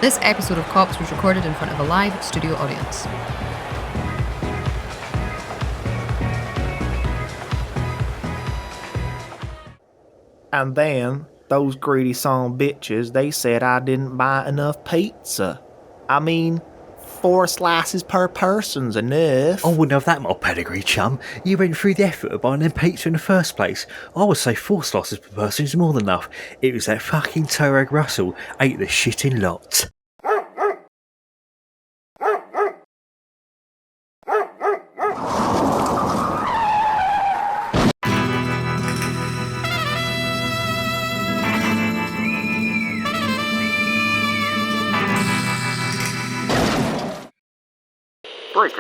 This episode of Cops was recorded in front of a live studio audience. And then, those greedy son of bitches, they said I didn't buy enough pizza. I mean, 4 slices per person's enough. I wouldn't have that much pedigree, chum. You went through the effort of buying them pizza in the first place. I would say 4 slices per person is more than enough. It was that fucking toe-rag Russell ate the shitting lot.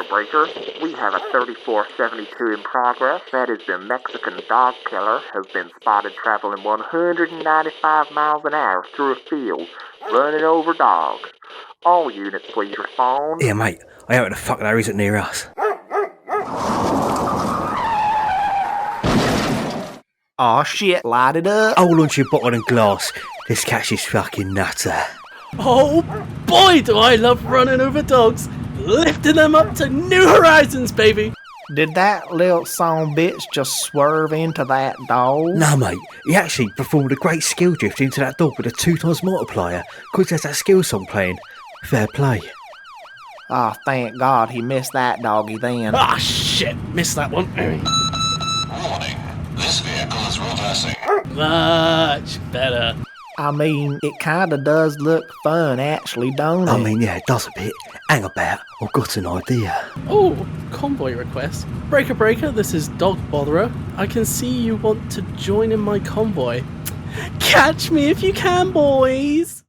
Breaker, we have a 3472 in progress. That is the Mexican dog killer has been spotted traveling 195 miles an hour through a field, running over dogs. All units please respond. Yeah, mate, I hope the fuck there isn't near us. Aw shit, light it up. Hold on to your bottle and glass. Let's catch this fucking nutter. Oh boy, do I love running over dogs, lifting them up to new horizons, baby. Did that little son of a bitch just swerve into that dog? No, mate, he actually performed a great skill drift into that dog with a 2x multiplier, because there's that skill song playing. Fair play. Oh, thank God he missed that doggy then. Ah, shit, missed that one. Warning, this vehicle is reversing. Much better. I mean, it kinda does look fun, actually, don't it? I mean, yeah, it does a bit. Hang about, I've got an idea. Oh, convoy request. Breaker, this is Dog Botherer. I can see you want to join in my convoy. Catch me if you can, boys!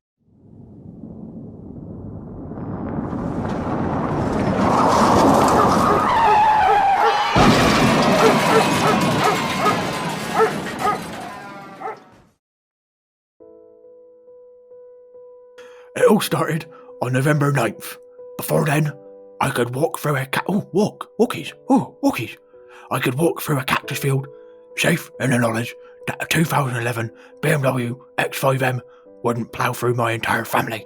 It all started on November 9th. Before then, I could walk through a walkies. I could walk through a cactus field, safe in the knowledge that a 2011 BMW X5M wouldn't plough through my entire family.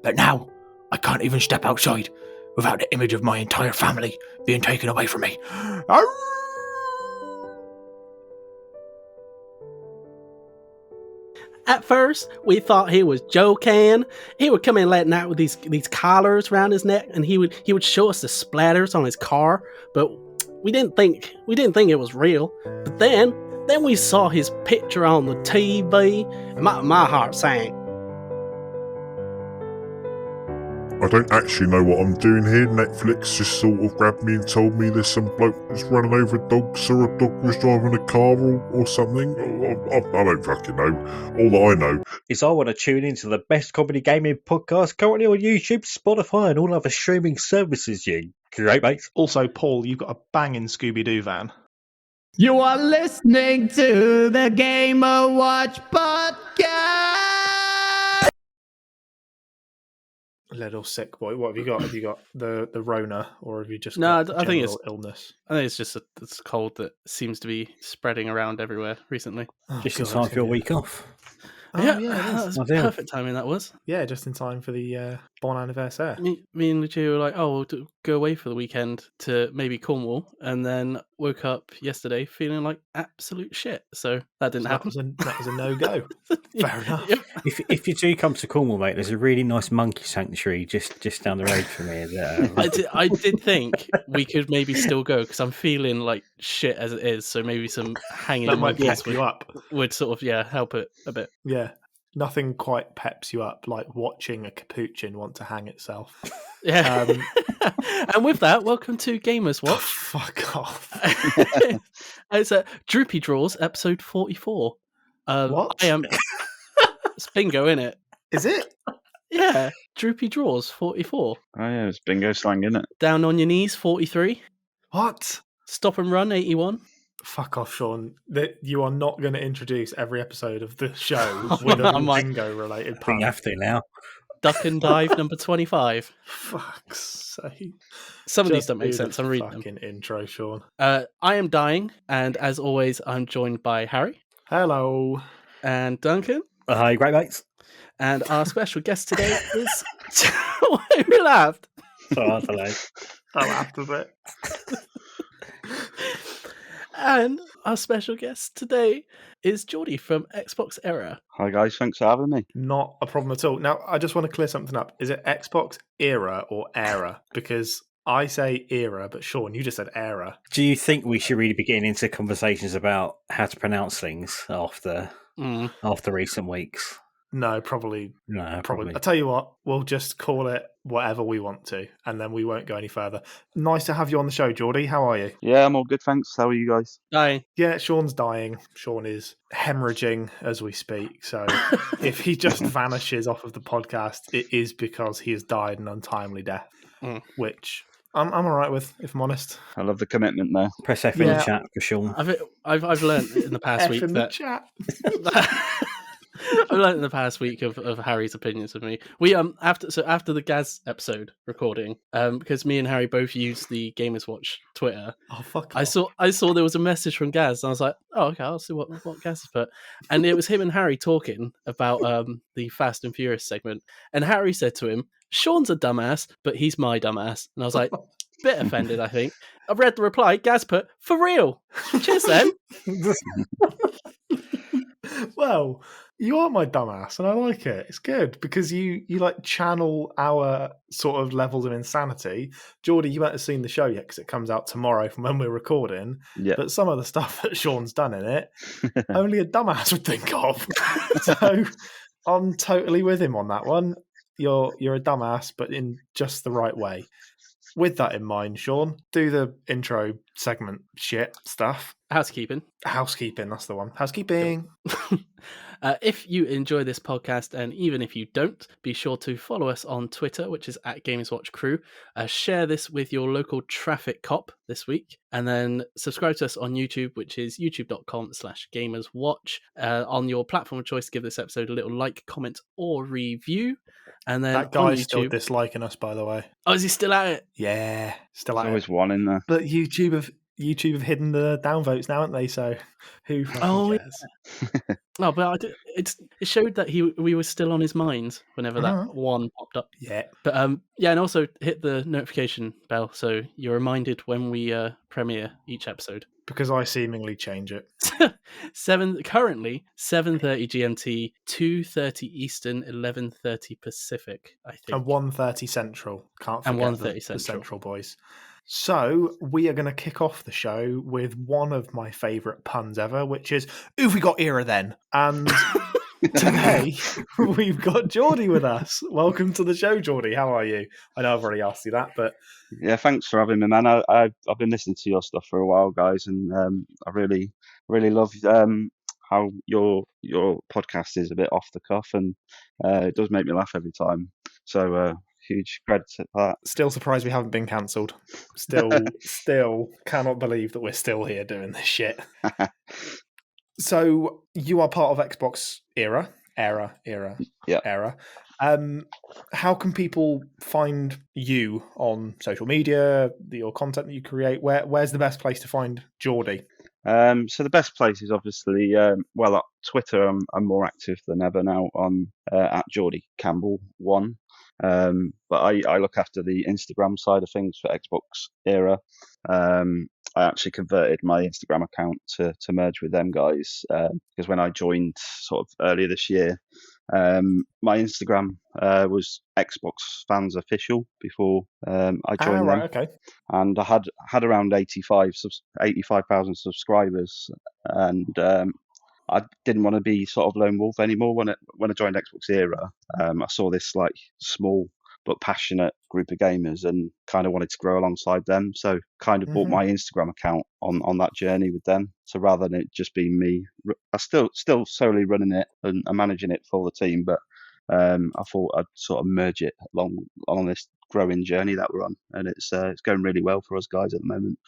But now, I can't even step outside without the image of my entire family being taken away from me. At first, we thought he was joking. He would come in letting out with these collars around his neck, and he would show us the splatters on his car. But we didn't think it was real. But then we saw his picture on the TV, and my heart sank. I don't actually know what I'm doing here. Netflix just sort of grabbed me and told me there's some bloke that's running over dogs, or a dog was driving a car or something. I don't fucking know. All that I know is I want to tune into the best comedy gaming podcast currently on YouTube, Spotify, and all other streaming services. You great, mate. Also, Paul, you've got a banging Scooby-Doo van. You are listening to the Gamer Watch podcast. Little sick boy. What have you got? Have you got the Rona, or have you just No, got I think it's illness? I think it's just it's a cold that seems to be spreading around everywhere recently. Just in time for your week off. Yeah, that was perfect timing. That was. Yeah, just in time for the bon anniversaire. Me and Lucia were like, "Oh, we'll go away for the weekend to maybe Cornwall," and then woke up yesterday feeling like absolute shit. So that didn't happen. That was a no-go. Fair enough. Yep. If you do come to Cornwall, mate, there's a really nice monkey sanctuary just down the road from here. I did think we could maybe still go because I'm feeling like shit as it is. So maybe some hanging that might monkeys pep you up. Would sort of help it a bit. Yeah. Nothing quite peps you up like watching a capuchin want to hang itself. Yeah. And with that, welcome to Gamers Watch. Fuck off. It's Droopy Draws, episode 44. What? I am. It's bingo, innit? Is it? Yeah. Droopy Draws, 44. Oh, yeah, it's bingo slang, isn't it? Down on your knees, 43. What? Stop and run, 81. Fuck off, Shaun. That you are not going to introduce every episode of the show with a bingo-related pun. You have to now. Duck and dive, number 25. Fuck's sake. Some of these don't make sense. I'm reading them. Fucking intro, Shaun. I am dying, and as always, I'm joined by Harry. Hello. And Duncan. Hi, great mates. And our special guest today is... Who laughed? Oh, delay. I laughed a bit. And our special guest today is Jordi from XboxEra. Hi guys, thanks for having me. Not a problem at all. Now, I just want to clear something up. Is it Xbox Era or Era? Because I say Era, but Shaun, you just said Era. Do you think we should really be getting into conversations about how to pronounce things after recent weeks? No, probably. No, Probably. I'll tell you what, we'll just call it whatever we want to, and then we won't go any further. Nice to have you on the show, Jordi. How are you? Yeah, I'm all good, thanks. How are you guys? Hi. Yeah, Shaun's dying. Shaun is hemorrhaging as we speak. So if he just vanishes off of the podcast, it is because he has died an untimely death, which I'm all right with, if I'm honest. I love the commitment there. Press F in the chat for Shaun. I've learned in the past week in that... the chat. I've learned in the past week of Harry's opinions of me. We after the Gaz episode recording, because me and Harry both used the Gamers Watch Twitter. Oh fuck! I saw there was a message from Gaz, and I was like, oh okay, I'll see what Gaz has put. And it was him and Harry talking about the Fast and Furious segment, and Harry said to him, "Shaun's a dumbass, but he's my dumbass." And I was like, bit offended, I think. I read the reply. Gaz put, "For real." Cheers then. Well, you are my dumbass, and I like it. It's good because you like channel our sort of levels of insanity. Jordi, you won't have seen the show yet because it comes out tomorrow from when we're recording. Yeah. But some of the stuff that Shaun's done in it, only a dumbass would think of. So I'm totally with him on that one. You're a dumbass, but in just the right way. With that in mind, Shaun, do the intro segment shit stuff. Housekeeping, that's the one. Housekeeping. If you enjoy this podcast, and even if you don't, be sure to follow us on Twitter, which is @GamersWatchCrew. Share this with your local traffic cop this week, and then subscribe to us on YouTube, which is youtube.com/GamersWatch. On your platform of choice, give this episode a little like, comment, or review. And then that guy's on YouTube, still disliking us, by the way. Oh, is he still at it? Yeah, still at There's always it. one in there. But YouTube have hidden the downvotes now, haven't they? So who fucking cares? Yeah. No, but it showed that we were still on his mind whenever that one popped up. Yeah. But and also hit the notification bell so you're reminded when we premiere each episode. Because I seemingly change it. Currently 7:30 GMT, 2:30 Eastern, 11:30 Pacific, I think. And 1:30 Central. Can't forget and 1:30 the Central boys. So we are going to kick off the show with one of my favourite puns ever, which is, who've we got era then? And today we've got Jordi with us. Welcome to the show, Jordi. How are you? I know I've already asked you that, but... Yeah, thanks for having me, man. I've been listening to your stuff for a while, guys, and I really love how your podcast is a bit off the cuff, and it does make me laugh every time. So huge credit to that. Still surprised we haven't been cancelled. Still cannot believe that we're still here doing this shit. So you are part of Xbox Era. Yeah. How can people find you on social media, your content that you create? Where's the best place to find Jordi? So the best place is obviously, Twitter. I'm more active than ever now on at Jordi Campbell 1. But I look after the Instagram side of things for Xbox Era. I actually converted my Instagram account to merge with them guys because when I joined sort of earlier this year, my Instagram was Xbox Fans Official before I joined them. Okay. And I had around 85,000 subscribers, and I didn't want to be sort of lone wolf anymore. When I joined Xbox Era, I saw this like small but passionate group of gamers and kind of wanted to grow alongside them. So kind of bought my Instagram account on that journey with them. So rather than it just being me, I still solely running it and managing it for the team, but I thought I'd sort of merge it along this growing journey that we're on, and it's going really well for us guys at the moment.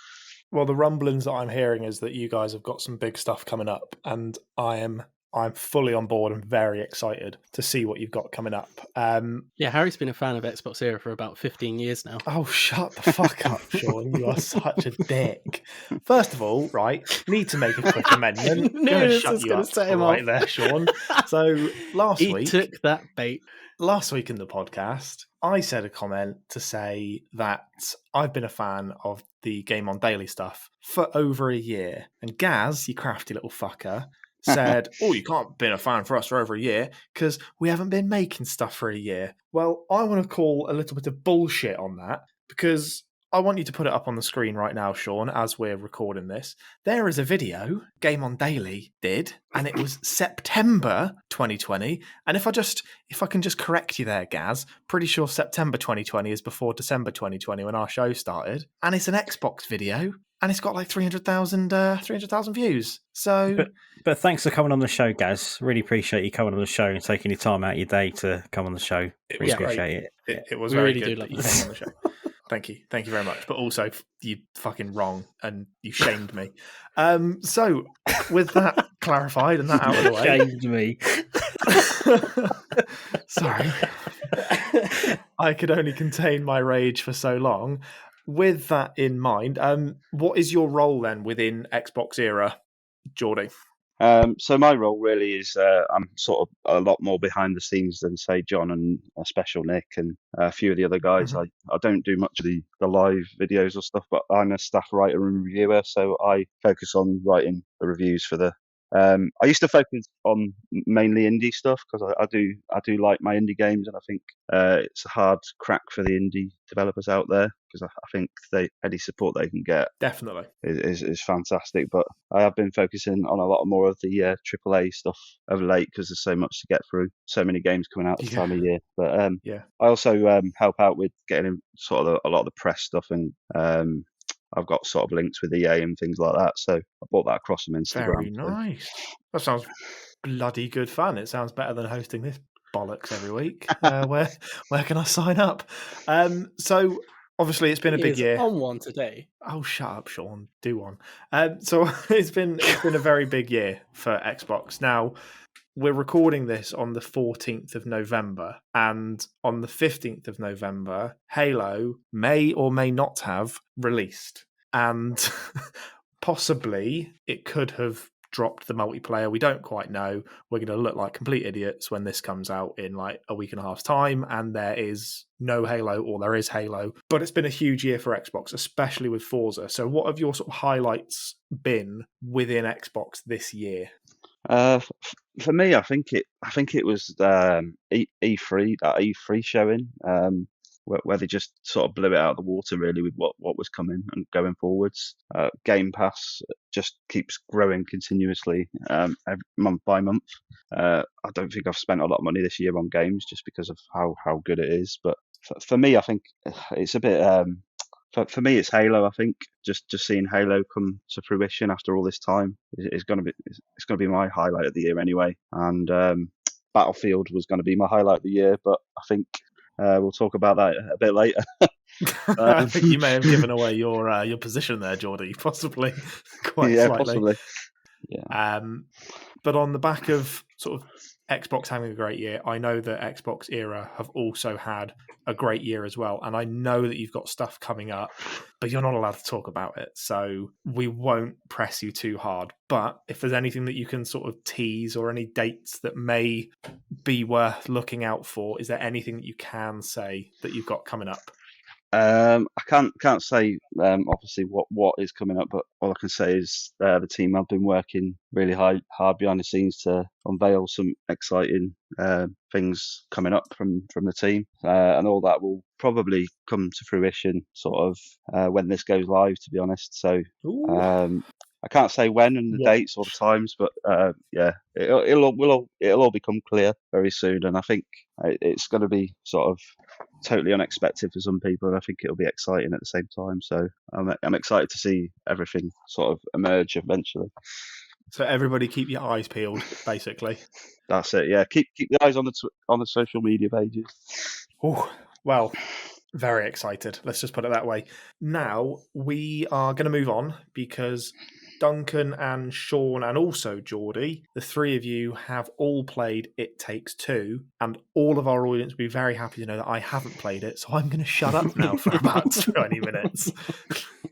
Well, the rumblings that I'm hearing is that you guys have got some big stuff coming up, and I am I'm fully on board and very excited to see what you've got coming up. Yeah, Harry's been a fan of Xbox Era for about 15 years now. Oh, shut the fuck up, Shaun. You are such a dick. First of all, right, need to make a quick amendment. knew Gonna this shut was you gonna up set him right off. there, Shaun. So He took that bait. Last week in the podcast, I said a comment to say that I've been a fan of the Game On Daily stuff for over a year. And Gaz, you crafty little fucker, said, oh, you can't have been a fan for us for over a year because we haven't been making stuff for a year. Well, I want to call a little bit of bullshit on that because I want you to put it up on the screen right now, Shaun, as we're recording this. There is a video Game On Daily did, and it was September 2020. And if I can just correct you there, Gaz, pretty sure September 2020 is before December 2020 when our show started. And it's an Xbox video, and it's got like 300,000 views. So, but thanks for coming on the show, Gaz. Really appreciate you coming on the show and taking your time out of your day to come on the show. Really appreciate it. It was We very really good do love that you came on the show. Thank you very much. But also, you fucking wrong, and you shamed me. So, with that clarified and that out of the way, shamed me. Sorry, I could only contain my rage for so long. With that in mind, what is your role then within Xbox Era, Jordi? So my role really is I'm sort of a lot more behind the scenes than say John and Special Nick and a few of the other guys. Mhm. I don't do much of the live videos or stuff, but I'm a staff writer and reviewer, so I focus on writing the reviews for the. I used to focus on mainly indie stuff because I do like my indie games, and I think it's a hard crack for the indie developers out there because I think any support they can get Definitely is fantastic. But I have been focusing on a lot more of the AAA stuff of late because there's so much to get through, so many games coming out this time of year. But I also help out with getting in sort of a lot of the press stuff, and I've got sort of links with EA and things like that. So I brought that across from Instagram. very nice. That sounds bloody good fun. It sounds better than hosting this bollocks every week. Where can I sign up? So obviously it's been a He big is year. on one today. Oh, shut up, Shaun. Do one. So it's been a very big year for Xbox. Now we're recording this on the 14th of November, and on the 15th of November, Halo may or may not have released, and possibly it could have dropped the multiplayer. We don't quite know. We're going to look like complete idiots when this comes out in like a week and a half's time, and there is no Halo, or there is Halo. But it's been a huge year for Xbox, especially with Forza. So what have your sort of highlights been within Xbox this year? For me, I think it was E3, that E3 showing, where they just sort of blew it out of the water really with what was coming and going forwards. Game Pass just keeps growing continuously, month by month. I don't think I've spent a lot of money this year on games just because of how good it is. But for me, I think it's a bit. For me, it's Halo. I think just seeing Halo come to fruition after all this time is going to be my highlight of the year anyway. And Battlefield was going to be my highlight of the year, but I think we'll talk about that a bit later. I think you may have given away your position there, Jordi, possibly quite slightly. Possibly. Yeah. But on the back of sort of Xbox having a great year, I know that Xbox Era have also had a great year as well. And I know that you've got stuff coming up, but you're not allowed to talk about it. So we won't press you too hard. But if there's anything that you can sort of tease or any dates that may be worth looking out for, is there anything that you can say that you've got coming up? I can't say obviously what is coming up, but all I can say is the team have been working really hard behind the scenes to unveil some exciting things coming up from the team, and all that will probably come to fruition sort of when this goes live, to be honest. So I can't say when and the dates or the times, but it'll all become clear very soon, and I think it's going to be sort of totally unexpected for some people, and I think it'll be exciting at the same time. So I'm excited to see everything sort of emerge eventually. So everybody, keep your eyes peeled, basically. That's it. Yeah, keep the eyes on the social media pages. Oh, well, very excited. Let's just put it that way. Now we are going to move on because Duncan and Shaun and also Jordi, the three of you have all played It Takes Two, and all of our audience will be very happy to know that I haven't played it, so I'm going to shut up now for about 20 minutes.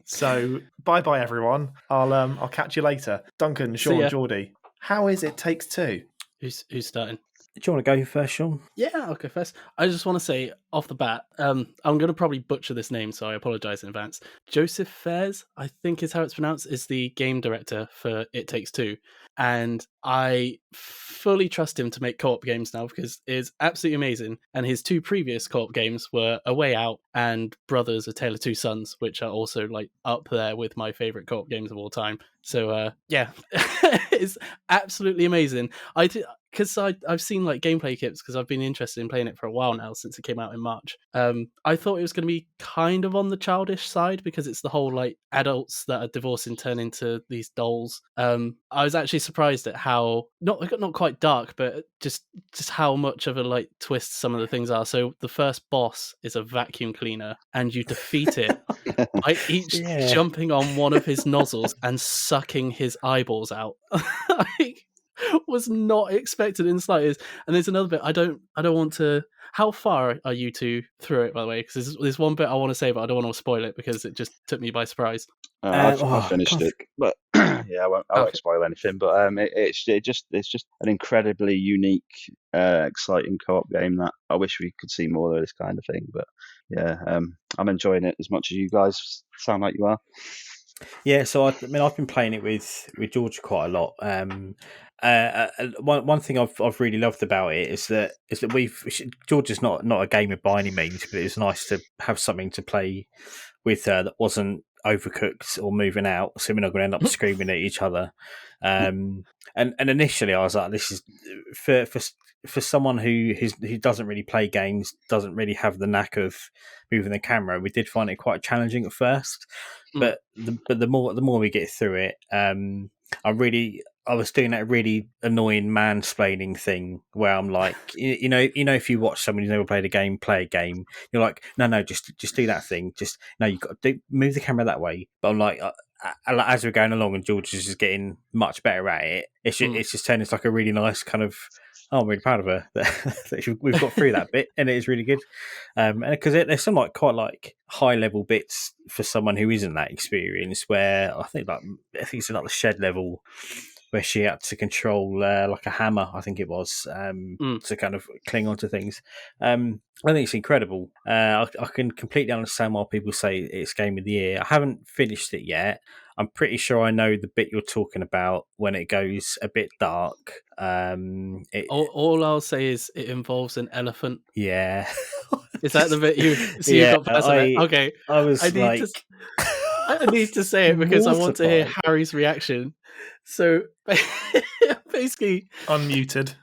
So bye everyone. I'll catch you later. Duncan, Shaun, Jordi, how is It Takes Two? Who's starting? Do you want to go first, Shaun? Yeah, I'll go first. I just want to say off the bat, I'm going to probably butcher this name, so I apologize in advance. Joseph Fares, I think is how it's pronounced, is the game director for It Takes Two. And I fully trust him to make co-op games now because it's absolutely amazing. And his two previous co-op games were A Way Out and Brothers: A Tale of Two Sons, which are also like up there with my favorite co-op games of all time. So yeah, it's absolutely amazing. Because I've seen like gameplay clips because I've been interested in playing it for a while now since it came out in March. I thought it was going to be kind of on the childish side because it's the whole like adults that are divorced and turn into these dolls. I was actually surprised at how not quite dark, but just how much of a like twist some of the things are. So the first boss is a vacuum cleaner, and you defeat it by each jumping on one of his nozzles and sucking his eyeballs out. Was not expected in the slightest. And there's another bit I don't want to. How far are you two through it, by the way? Because there's one bit I want to say, but I don't want to spoil it because it just took me by surprise. I finished it, but yeah, I won't spoil anything. But it's just an incredibly unique, exciting co-op game that I wish we could see more of this kind of thing. But yeah, I'm enjoying it as much as you guys sound like you are. Yeah, so I've been playing it with George quite a lot. One thing I've really loved about it is that George is not a gamer by any means, but it was nice to have something to play with that wasn't overcooked or moving out, so we're not going to end up screaming at each other. And initially I was like, this is for someone who doesn't really play games, doesn't really have the knack of moving the camera. We did find it quite challenging at first, but the more we get through it, I was doing that really annoying mansplaining thing where I'm like, you know, if you watch someone who's never played a game play a game, you're like, no, just do that thing. Just no, you got to move the camera that way. But I'm like, as we're going along, and George is just getting much better at it. It's just turning into like a really nice kind of. Oh, I'm really proud of her that we've got through that bit, and it is really good. And because there's some like quite like high level bits for someone who isn't that experienced, where I think it's like the shed level where she had to control like a hammer, I think it was, to kind of cling onto things. I think it's incredible. I can completely understand why people say it's Game of the Year. I haven't finished it yet. I'm pretty sure I know the bit you're talking about when it goes a bit dark. All I'll say is it involves an elephant. Yeah. Is that the bit you got past it? Okay. I need to say it because I want to hear Harry's reaction. So basically, unmuted.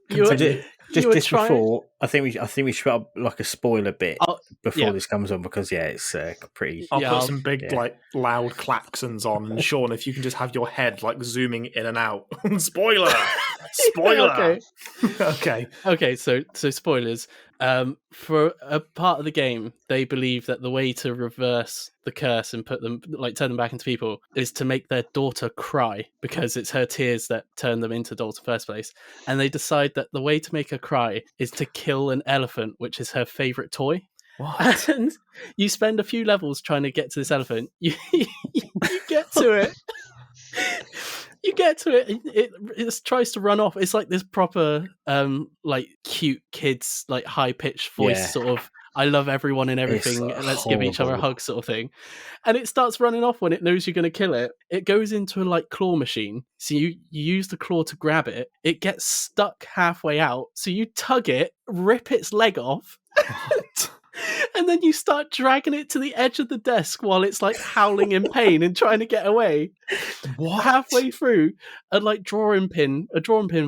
Just before, I think we should put up like a spoiler bit before this comes on because it's pretty. I'll put some big like loud klaxons on, and Shaun, if you can just have your head like zooming in and out. Spoiler. Okay. So spoilers. For a part of the game, they believe that the way to reverse the curse and turn them back into people is to make their daughter cry because it's her tears that turn them into dolls in the first place. And they decide that the way to make her cry is to kill an elephant, which is her favorite toy. What? And you spend a few levels trying to get to this elephant. You get to it. You get to it. It tries to run off. It's like this proper, like cute kids, like high pitched voice sort of. I love everyone and everything. And let's give each other a hug, sort of thing. And it starts running off when it knows you're going to kill it. It goes into a like claw machine. So you use the claw to grab it. It gets stuck halfway out. So you tug it, rip its leg off. And then you start dragging it to the edge of the desk while it's like howling in pain and trying to get away. What? Halfway through, a drawing pin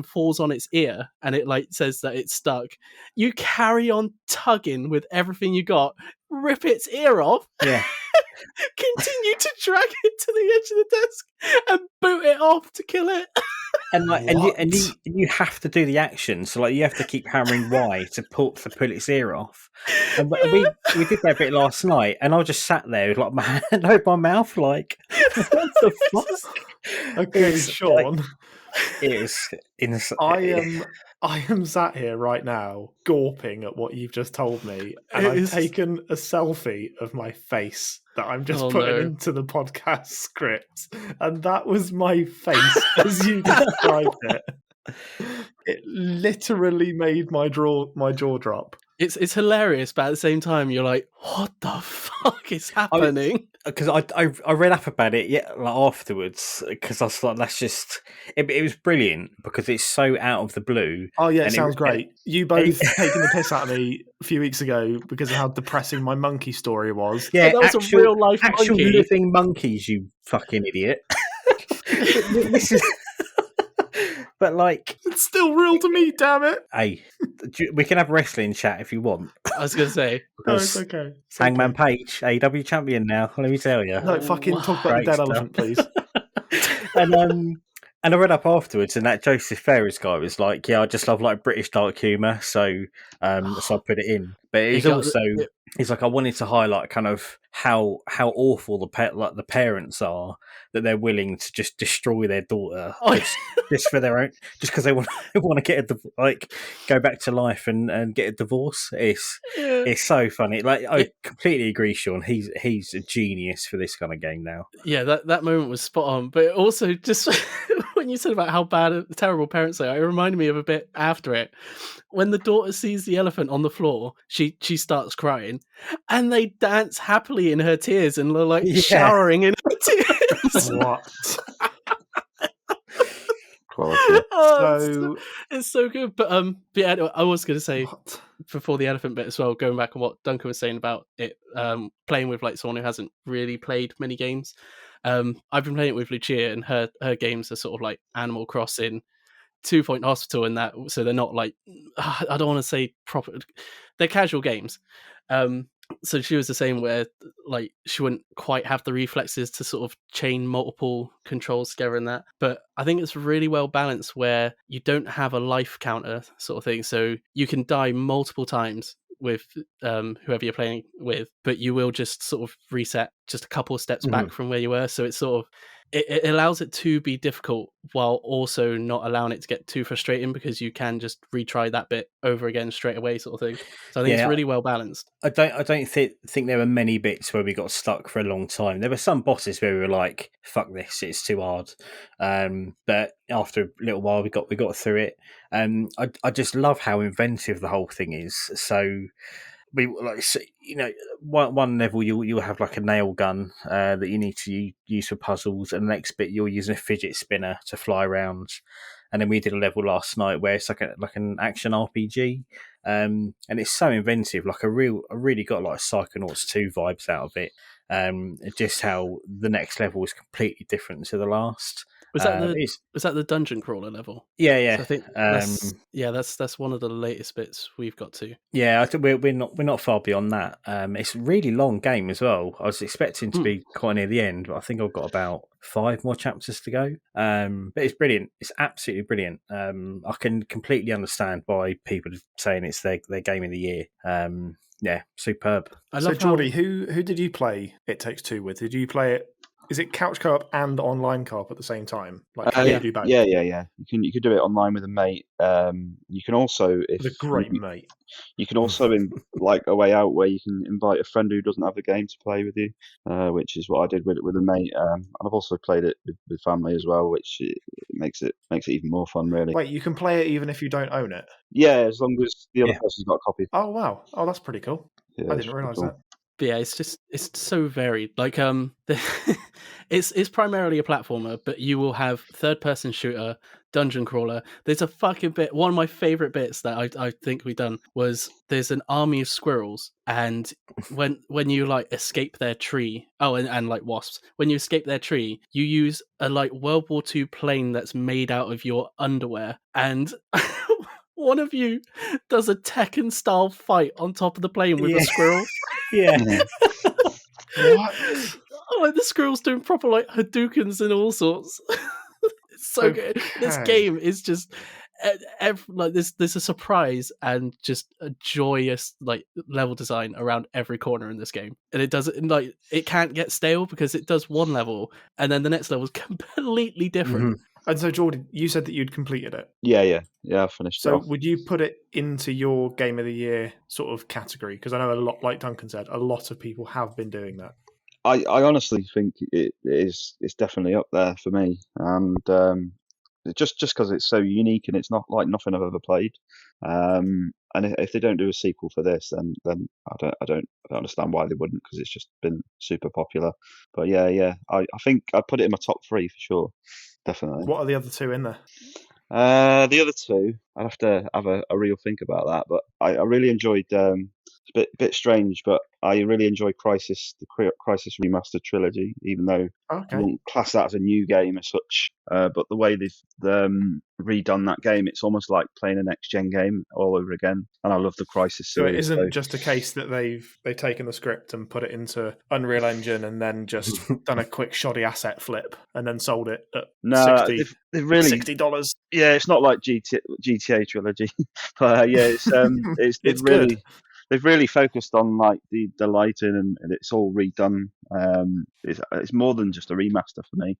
falls on its ear and it like says that it's stuck. You carry on tugging with everything you got, rip its ear off. Yeah. Continue to drag it to the edge of the desk and boot it off to kill it. And you have to do the action, so like you have to keep hammering Y to pull its ear off. And we did that bit last night, and I just sat there with like my hand over my mouth, like What the fuck? Okay, It's Sean. It is insane. I am sat here right now, gawping at what you've just told me, and I've taken a selfie of my face that I'm just putting into the podcast script, and that was my face as you described it. It literally made my jaw drop. It's hilarious, but at the same time, you're like, what the fuck is happening? Because I read up about it afterwards, because I was like, that's just... It was brilliant, because it's so out of the blue. Oh, yeah, it sounds great. You both taking the piss out of me a few weeks ago because of how depressing my monkey story was. Yeah, that was a real-life actual monkey. living monkeys, you fucking idiot. This is... But like, it's still real to me, damn it. Hey, we can have a wrestling chat if you want. I was going to say. No, it's okay. Hangman Page, AEW champion now, let me tell you. No, fucking talk about the dead elephant, please. And I read up afterwards, and that Joseph Ferris guy was like, "Yeah, I just love like British dark humour, so I put it in." But it's also, he's like, I wanted to highlight kind of how awful the parents are, that they're willing to just destroy their daughter just for their own, just because they want to get go back to life and get a divorce. It's so funny. Like, I completely agree, Sean. He's a genius for this kind of game now. Yeah, that moment was spot on. But also, just when you said about how bad, terrible parents are, it reminded me of a bit after it. When the daughter sees the elephant on the floor, she starts crying, and they dance happily in her tears and they're like showering in her tears. What? It's so good. But yeah, I was going to say before the elephant bit as well, going back on what Duncan was saying about it, playing with like someone who hasn't really played many games. I've been playing it with Lucia, and her games are sort of like Animal Crossing, 2 Point Hospital, and that, so they're not like, I don't want to say proper, they're casual games. So she was the same, where like she wouldn't quite have the reflexes to sort of chain multiple controls together and that. But I think it's really well balanced, where you don't have a life counter sort of thing, so you can die multiple times with whoever you're playing with, but you will just sort of reset just a couple of steps back from where you were. So it's sort of, it allows it to be difficult while also not allowing it to get too frustrating, because you can just retry that bit over again straight away, sort of thing. So I think it's really well balanced. I don't think there were many bits where we got stuck for a long time. There were some bosses where we were like, "Fuck this, it's too hard." But after a little while, we got through it. I just love how inventive the whole thing is. So, one level you'll have like a nail gun that you need to use for puzzles, and the next bit you're using a fidget spinner to fly around. And then we did a level last night where it's like an action RPG, and it's so inventive. Like I really got like Psychonauts 2 vibes out of it. Just how the next level is completely different to the last. Was that the dungeon crawler level? Yeah. So I think that's one of the latest bits we've got to. Yeah, I think we're not far beyond that. It's a really long game as well. I was expecting to be quite near the end, but I think I've got about 5 more chapters to go. But it's brilliant. It's absolutely brilliant. I can completely understand why people are saying it's their game of the year. Yeah, superb. So, Jordi, who did you play It Takes Two with? Did you play it? Is it couch co-op and online co-op at the same time? Like, can you do both? Yeah. You could do it online with a mate. You can also, with a great mate. You can also like a way out where you can invite a friend who doesn't have the game to play with you, which is what I did with a mate. And I've also played it with family as well, which makes it even more fun, really. Wait, you can play it even if you don't own it? Yeah, as long as the other person's got a copy. Oh wow! Oh, that's pretty cool. Yeah, I didn't realise that. But yeah, it's so varied. Like it's primarily a platformer, but you will have third-person shooter, dungeon crawler. There's a fucking bit. One of my favorite bits that I think we done was there's an army of squirrels, and when you like escape their tree. Oh, and like wasps. When you escape their tree, you use a like World War II plane that's made out of your underwear, and one of you does a Tekken-style fight on top of the plane with a squirrel. Yeah. What? Like the squirrel's doing proper like Hadoukens and all sorts. It's so good. This game is just like there's a surprise and just a joyous like level design around every corner in this game, and it doesn't like it can't get stale because it does one level and then the next level is completely different. And so, Jordan, you said that you'd completed it. Yeah, I finished it So off. would you put it into your Game of the Year sort of category? Because I know a lot, like Duncan said, a lot of people have been doing that. I honestly think it's definitely up there for me, and just because it's so unique and it's not like nothing I've ever played. And if they don't do a sequel for this, then I don't understand why they wouldn't, because it's just been super popular. But yeah, I think I'd put it in my top 3 for sure, definitely. What are the other 2 in there? The other 2, I'd have to have a real think about that. But I really enjoyed. It's a bit strange, but I really enjoyed the Crisis Remastered Trilogy, even though I wouldn't class that as a new game as such. But the way they've redone that game, it's almost like playing a next-gen game all over again. And I love the Crisis So series. it isn't just a case that they've taken the script and put it into Unreal Engine and then just done a quick shoddy asset flip and then sold it at they've really $60. Yeah, it's not like GTA Trilogy, but yeah, It's good. They've really focused on like the lighting and it's all redone. It's more than just a remaster for me.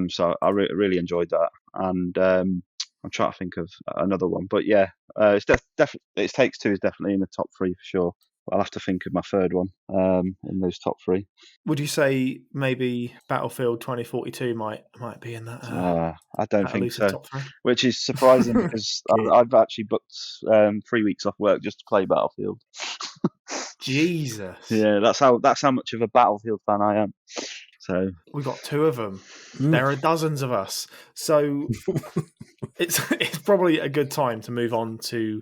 So I really enjoyed that, and I'm trying to think of another one, but yeah, it's definitely It Takes Two is definitely in the top 3 for sure. I'll have to think of my third one in those top 3. Would you say maybe Battlefield 2042 might be in that? I don't think so. Top 3? Which is surprising because I've actually booked 3 weeks off work just to play Battlefield. Jesus. Yeah, that's how much of a Battlefield fan I am. So we've got 2 of them. There are dozens of us. So it's probably a good time to move on to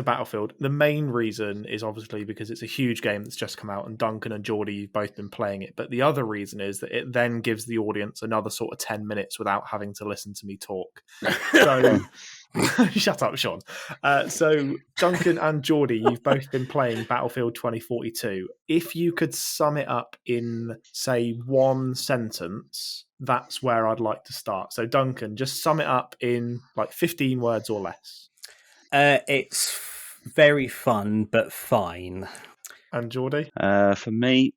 Battlefield. The main reason is obviously because it's a huge game that's just come out, and Duncan and Jordi, you've both been playing it. But the other reason is that it then gives the audience another sort of 10 minutes without having to listen to me talk. So shut up, Shaun. So Duncan and Jordi, you've both been playing Battlefield 2042. If you could sum it up in, say, one sentence, that's where I'd like to start. So Duncan, just sum it up in like 15 words or less. It's very fun, but fine. And Jordi? For me,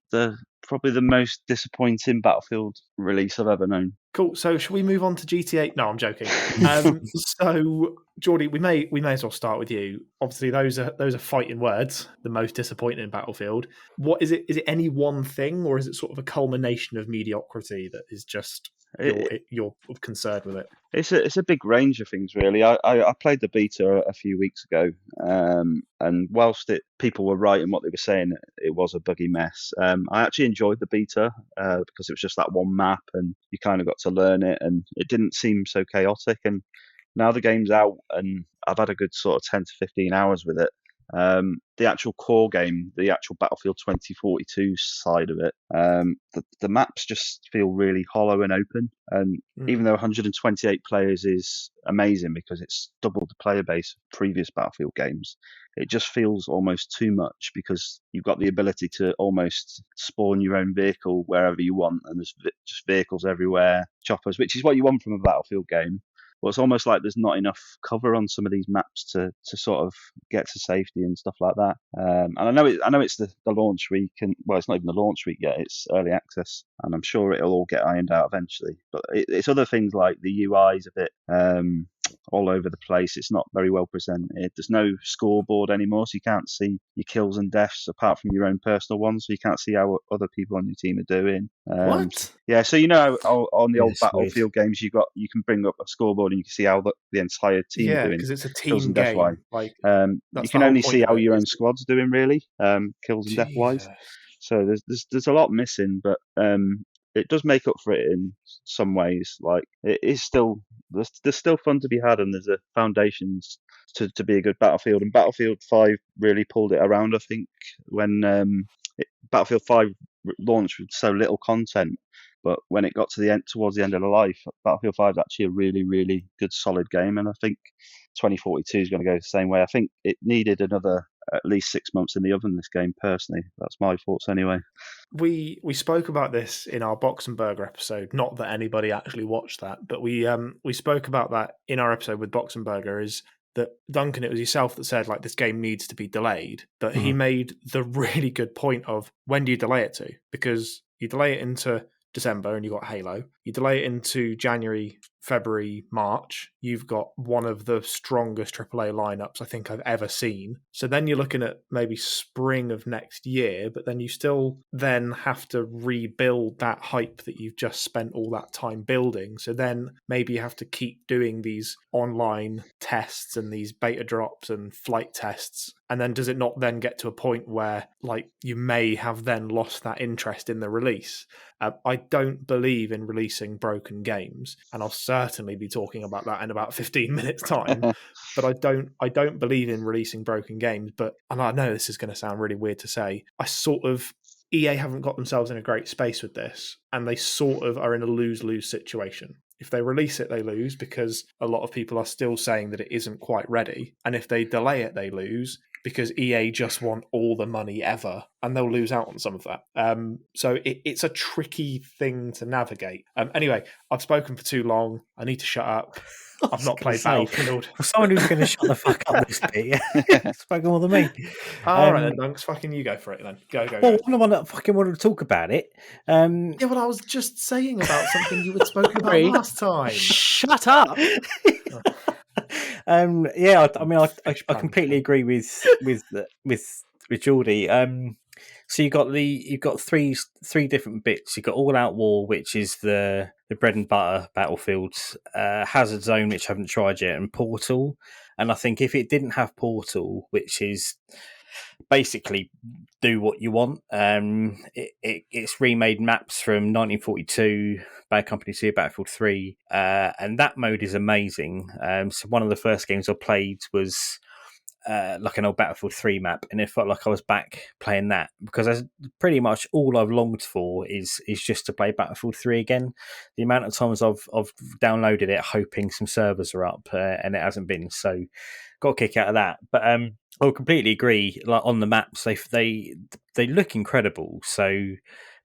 probably the most disappointing Battlefield release I've ever known. Cool. So should we move on to GTA? No, I'm joking. So Jordi, we may as well start with you. Obviously, those are fighting words. The most disappointing Battlefield. What is it? Is it any one thing, or is it sort of a culmination of mediocrity that is just you're concerned with it? It's a big range of things, really. I played the beta a few weeks ago, and whilst people were right in what they were saying, it was a buggy mess. I actually enjoyed the beta because it was just that one map, and you kind of got to learn it, and it didn't seem so chaotic. And now the game's out, and I've had a good sort of 10 to 15 hours with it. The actual core game, the actual Battlefield 2042 side of it, the maps just feel really hollow and open. And even though 128 players is amazing because it's doubled the player base of previous Battlefield games, it just feels almost too much because you've got the ability to almost spawn your own vehicle wherever you want, and there's just vehicles everywhere, choppers, which is what you want from a Battlefield game. But it's almost like there's not enough cover on some of these maps to sort of get to safety and stuff like that. And I know it's the launch week, and well, it's not even the launch week yet. It's early access, and I'm sure it'll all get ironed out eventually. But it's other things like the UI's a bit all over the place. It's not very well presented. There's no scoreboard anymore, so you can't see your kills and deaths apart from your own personal ones. So you can't see how other people on your team are doing. What? Yeah, so you know, on the old Battlefield games, you can bring up a scoreboard and you can see how the entire team are doing. Yeah, because it's a kills team and death game. wise. Like, you can only see how your own squad's doing, really, kills and death wise. So there's a lot missing, but it does make up for it in some ways. Like it is still there's still fun to be had, and there's a foundations to be a good Battlefield. And Battlefield 5 really pulled it around. I think when Battlefield 5 launched with so little content, but when it got to the end, towards the end of the life, Battlefield 5 is actually a really, really good, solid game. And I think 2042 is going to go the same way. I think it needed another at least 6 months in the oven, this game, personally. That's my thoughts anyway. We spoke about this in our Boxenberger episode. Not that anybody actually watched that, but we spoke about that in our episode with Boxenberger. Is that Duncan? It was yourself that said like this game needs to be delayed, but he made the really good point of when do you delay it to? Because you delay it into December and you've got Halo. You delay it into January, February, March. You've got one of the strongest AAA lineups I think I've ever seen. So then you're looking at maybe spring of next year, but then you still then have to rebuild that hype that you've just spent all that time building. So then maybe you have to keep doing these online tests and these beta drops and flight tests. And then does it not then get to a point where like you may have then lost that interest in the release? I don't believe in releasing broken games, and I'll certainly be talking about that in about 15 minutes time. But I don't believe in releasing broken games. But, and I know this is going to sound really weird to say, EA haven't got themselves in a great space with this, and they sort of are in a lose-lose situation. If they release it, they lose because a lot of people are still saying that it isn't quite ready. And if they delay it, they lose because EA just want all the money ever, and they'll lose out on some of that. So it's a tricky thing to navigate. Anyway, I've spoken for too long. I need to shut up. I've not played Battlefield. Someone who's going to shut the fuck up this bit. Spoken more than me. All right, then, Dunks. Fucking you go for it then. Go. Well, I'm the one that fucking wanted to talk about it. Yeah, well, I was just saying about something you had spoken about last time. Shut up. Yeah, I mean, I completely agree with Jordi. So you've got three different bits. You've got All Out War, which is the bread and butter Battlefields, Hazard Zone, which I haven't tried yet, and Portal. And I think if it didn't have Portal, which is basically do what you want, it's remade maps from 1942, Bad Company 2, Battlefield 3, and that mode is amazing. So one of the first games I played was like an old Battlefield 3 map, and it felt like I was back playing that, because that's pretty much all I've longed for is just to play Battlefield 3 again. The amount of times I've downloaded it hoping some servers are up, and it hasn't been, so got a kick out of that. But I completely agree. Like on the maps, they look incredible. So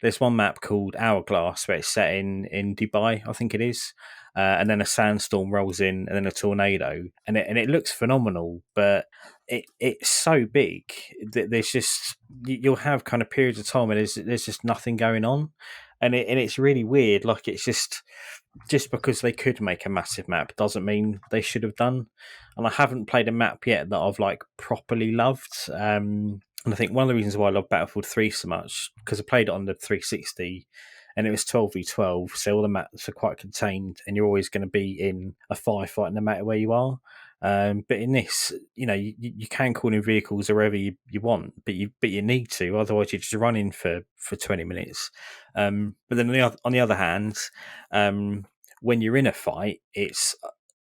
there's one map called Hourglass where it's set in Dubai, I think it is. And then a sandstorm rolls in, and then a tornado, and it looks phenomenal. But it's so big that there's just, you'll have kind of periods of time where there's just nothing going on, and it's really weird. Like it's just because they could make a massive map doesn't mean they should have done. And I haven't played a map yet that I've like properly loved. And I think one of the reasons why I love Battlefield 3 so much, because I played it on the 360. And it was 12v12, so all the maps are quite contained, and you're always going to be in a firefight no matter where you are. But in this, you can call in vehicles wherever you want, but you need to, otherwise you're just running for 20 minutes. But then on the other hand, when you're in a fight, it's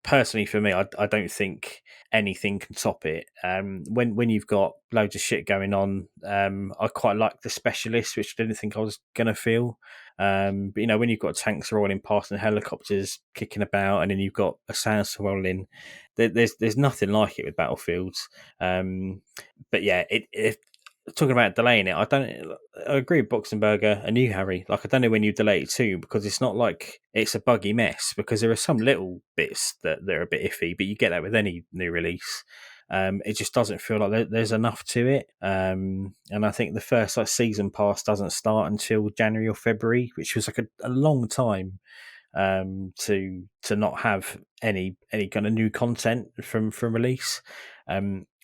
personally for me, I don't think anything can top it. When you've got loads of shit going on, I quite like the specialists, which I didn't think I was going to feel. But when you've got tanks rolling past and helicopters kicking about, and then you've got a sandstorm rolling, there's nothing like it with Battlefields. But yeah, talking about delaying it, I agree with Boxenberger and you, Harry. Like, I don't know when you delay it too, because it's not like it's a buggy mess, because there are some little bits that are a bit iffy, but you get that with any new release. It just doesn't feel like there's enough to it. And I think the first season pass doesn't start until January or February, which was like a long time to not have any kind of new content from release.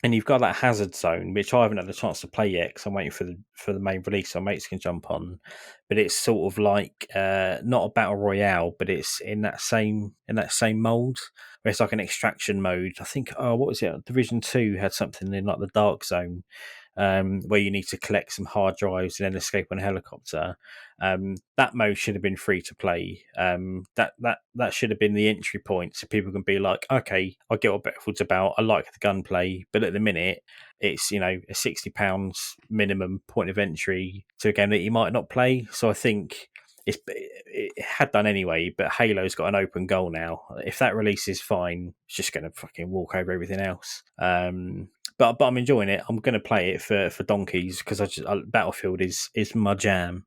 And you've got that Hazard Zone, which I haven't had a chance to play yet because I'm waiting for the main release so mates can jump on. But it's sort of like not a battle royale, but it's in that same mold where it's like an extraction mode. I think what was it? Division 2 had something in like the Dark Zone, where you need to collect some hard drives and then escape on a helicopter. That mode should have been free to play. That should have been the entry point, so people can be like, okay, I get what Battlefield's about. I like the gunplay, but at the minute, it's a £60 minimum point of entry to a game that you might not play. So I think it had done anyway, but Halo's got an open goal now. If that release is fine, it's just going to fucking walk over everything else. But I'm enjoying it. I'm going to play it for donkeys because Battlefield is my jam.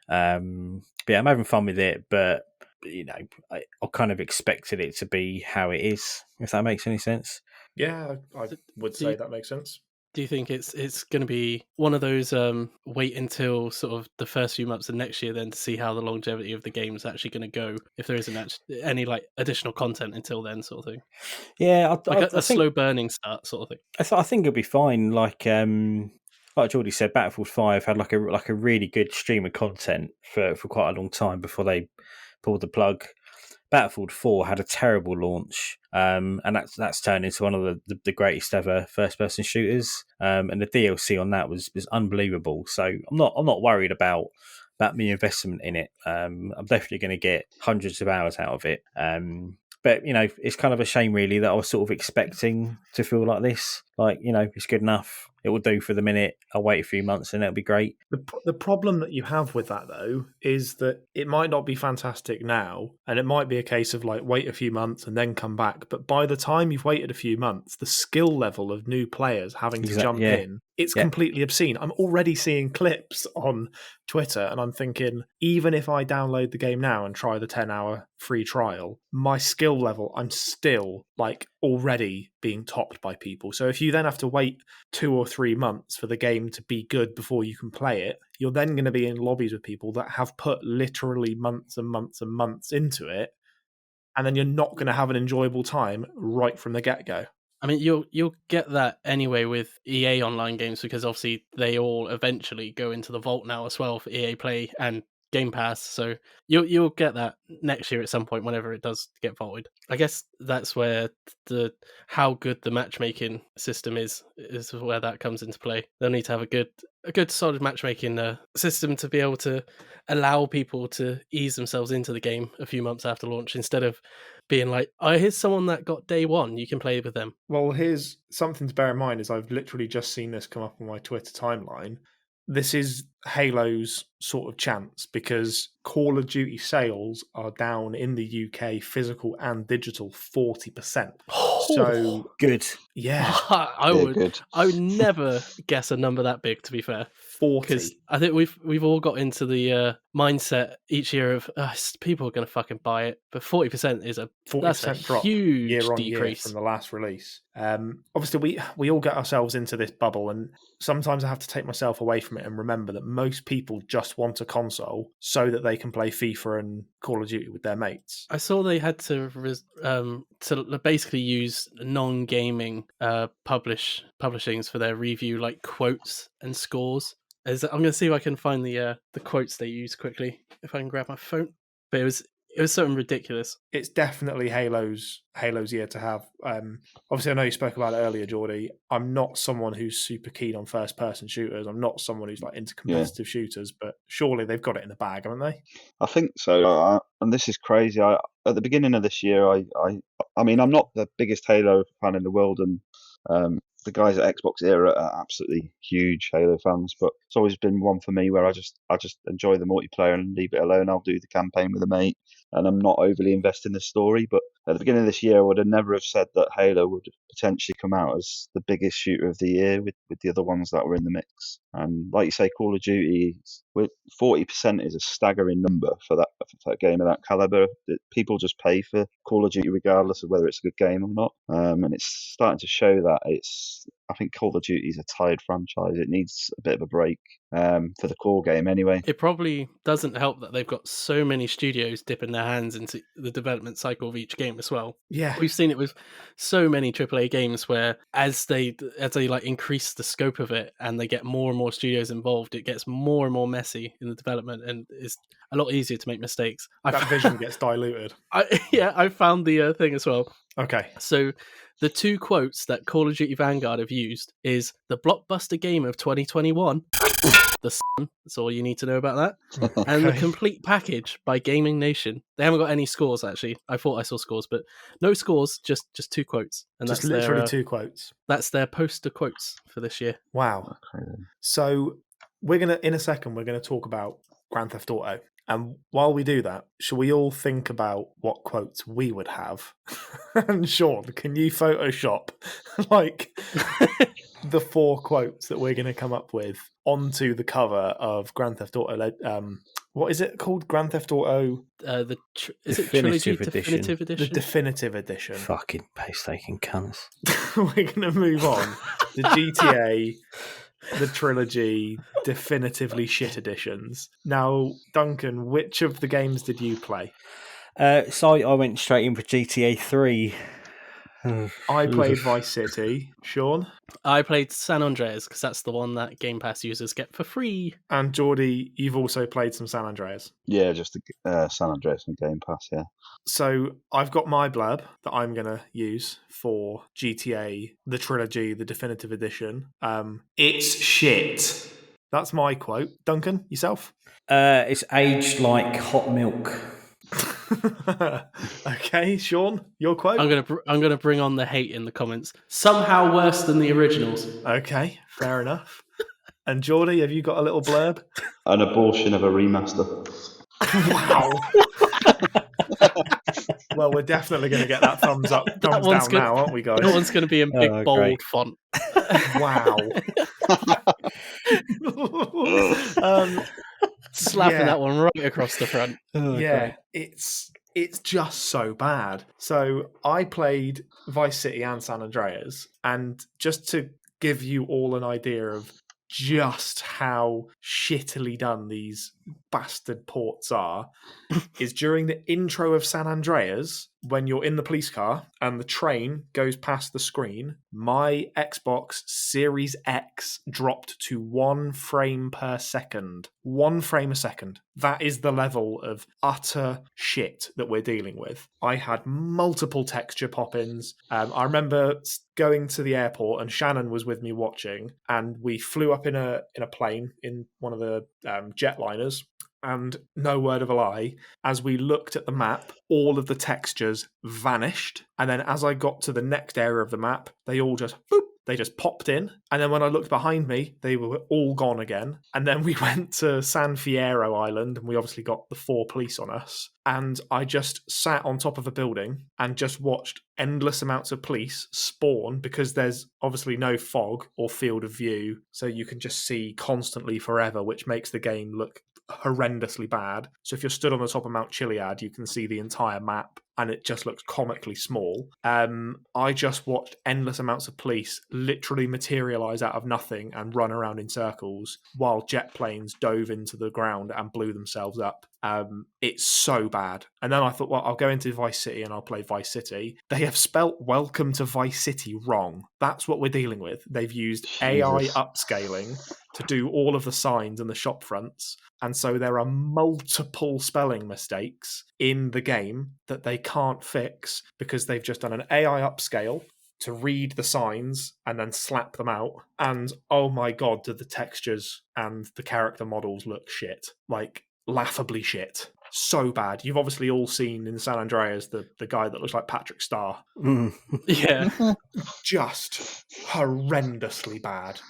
But yeah, I'm having fun with it. But I kind of expected it to be how it is. If that makes any sense. Yeah, I would say that makes sense. Do you think it's going to be one of those wait until sort of the first few months of next year then to see how the longevity of the game is actually going to go if there isn't any like additional content until then sort of thing? Yeah, I think, slow burning start sort of thing. I think it'll be fine. Like Jordi said, Battlefield 5 had like a really good stream of content for quite a long time before they pulled the plug. Battlefield 4 had a terrible launch, and that's turned into one of the greatest ever first-person shooters. And the DLC on that was unbelievable. So I'm not worried about my investment in it. I'm definitely going to get hundreds of hours out of it. But it's kind of a shame, really, that I was sort of expecting to feel like this. Like, it's good enough. It will do for the minute. I'll wait a few months and it'll be great. The problem that you have with that, though, is that it might not be fantastic now, and it might be a case of like wait a few months and then come back. But by the time you've waited a few months, the skill level of new players having to jump in, it's completely obscene. I'm already seeing clips on Twitter, and I'm thinking, even if I download the game now and try the 10-hour free trial, my skill level, I'm still like already being topped by people. So if you then have to wait 2 or 3 months for the game to be good before you can play it, you're then going to be in lobbies with people that have put literally months and months and months into it, and then you're not going to have an enjoyable time right from the get-go. I mean, you'll get that anyway with EA online games because obviously they all eventually go into the vault now as well for EA Play and Game Pass. So you'll get that next year at some point whenever it does get vaulted. I guess that's where how good the matchmaking system is where that comes into play. They'll need to have a good solid matchmaking system to be able to allow people to ease themselves into the game a few months after launch instead of being like, oh, here's someone that got day one, you can play with them. Well, here's something to bear in mind is I've literally just seen this come up on my Twitter timeline. This is Halo's sort of chance because Call of Duty sales are down in the UK, physical and digital, 40%. So good. Yeah. I would never guess a number that big, to be fair. 40. Because I think we've all got into the mindset each year of people are going to fucking buy it, but 40% is a 40% drop huge year on decrease year from the last release. Obviously, we all get ourselves into this bubble, and sometimes I have to take myself away from it and remember that most people just want a console so that they can play FIFA and Call of Duty with their mates. I saw they had to basically use non-gaming publishings for their review, like quotes and scores. I'm going to see if I can find the quotes they use quickly, if I can grab my phone. But it was something ridiculous. It's definitely Halo's year to have. Obviously, I know you spoke about it earlier, Jordi. I'm not someone who's super keen on first-person shooters. I'm not someone who's like into competitive shooters, but surely they've got it in the bag, haven't they? I think so. And this is crazy. At the beginning of this year, I mean, I'm not the biggest Halo fan in the world, and the guys at XboxEra are absolutely huge Halo fans, but it's always been one for me where I just enjoy the multiplayer and leave it alone. I'll do the campaign with a mate, and I'm not overly invested in the story. But at the beginning of this year, I would have never have said that Halo would potentially come out as the biggest shooter of the year with the other ones that were in the mix. And like you say, Call of Duty, with 40% is a staggering number for that game of that caliber. People just pay for Call of Duty regardless of whether it's a good game or not. And it's starting to show that I think Call of Duty is a tired franchise. It needs a bit of a break for the core game anyway. It probably doesn't help that they've got so many studios dipping their hands into the development cycle of each game as well. Yeah. We've seen it with so many AAA games where as they like increase the scope of it and they get more and more studios involved, it gets more and more messy in the development and it's a lot easier to make mistakes. That vision gets diluted. I found the thing as well. Okay. So the two quotes that Call of Duty Vanguard have used is the blockbuster game of 2021, The Sun, that's all you need to know about that, and the complete package by Gaming Nation. They haven't got any scores, actually. I thought I saw scores, but no scores, just two quotes. And just that's literally two quotes. That's their poster quotes for this year. Wow. Okay. So in a second, we're going to talk about Grand Theft Auto. And while we do that, shall we all think about what quotes we would have? And Shaun, can you Photoshop like the 4 quotes that we're going to come up with onto the cover of Grand Theft Auto? What is it called? Grand Theft Auto? Is it Trilogy Definitive Definitive The Edition? Definitive Edition. Fucking pace-taking cunts. We're going to move on. The GTA, the Trilogy, definitively shit editions. Now, Duncan, which of the games did you play? So I went straight in for GTA 3. I played Vice City. Shaun? I played San Andreas because that's the one that Game Pass users get for free. And Jordi, you've also played some San Andreas. Yeah, just San Andreas and Game Pass, yeah. So I've got my blurb that I'm going to use for GTA, the Trilogy, the Definitive Edition. It's shit. That's my quote. Duncan, yourself? It's aged like hot milk. Okay, Shaun, your quote? I'm gonna bring on the hate in the comments. Somehow worse than the originals. Okay, fair enough. And Jordi, have you got a little blurb? An abortion of a remaster. Wow. Well, we're definitely going to get that thumbs up, thumbs down now, aren't we, guys? That one's going to be in big, bold great. font. Wow. Slapping that one right across the front. Yeah, it's just so bad. So I played Vice City and San Andreas, and just to give you all an idea of just how shittily done these bastard ports are, is during the intro of San Andreas, when you're in the police car and the train goes past the screen, my Xbox Series X dropped to 1 frame per second. 1 frame a second. That is the level of utter shit that we're dealing with. I had multiple texture pop-ins. I remember going to the airport and Shannon was with me watching, and we flew up in a plane in one of the jetliners. And no word of a lie, as we looked at the map, all of the textures vanished. And then as I got to the next area of the map, they all just, boop, they just popped in. And then when I looked behind me, they were all gone again. And then we went to San Fierro Island, and we obviously got the 4 police on us. And I just sat on top of a building and just watched endless amounts of police spawn, because there's obviously no fog or field of view. So you can just see constantly forever, which makes the game look horrendously bad. So if you're stood on the top of Mount Chiliad, you can see the entire map, and it just looks comically small. I just watched endless amounts of police literally materialize out of nothing and run around in circles while jet planes dove into the ground and blew themselves up. It's so bad. And then I thought, well, I'll go into Vice City and I'll play Vice City. They have spelt Welcome to Vice City wrong. That's what we're dealing with. They've used AI upscaling to do all of the signs and the shop fronts. And so there are multiple spelling mistakes in the game that they can't fix because they've just done an AI upscale to read the signs and then slap them out. And oh my God, do the textures and the character models look shit. Like, laughably shit. So bad. You've obviously all seen in San Andreas the guy that looks like Patrick Starr. Yeah. Just horrendously bad.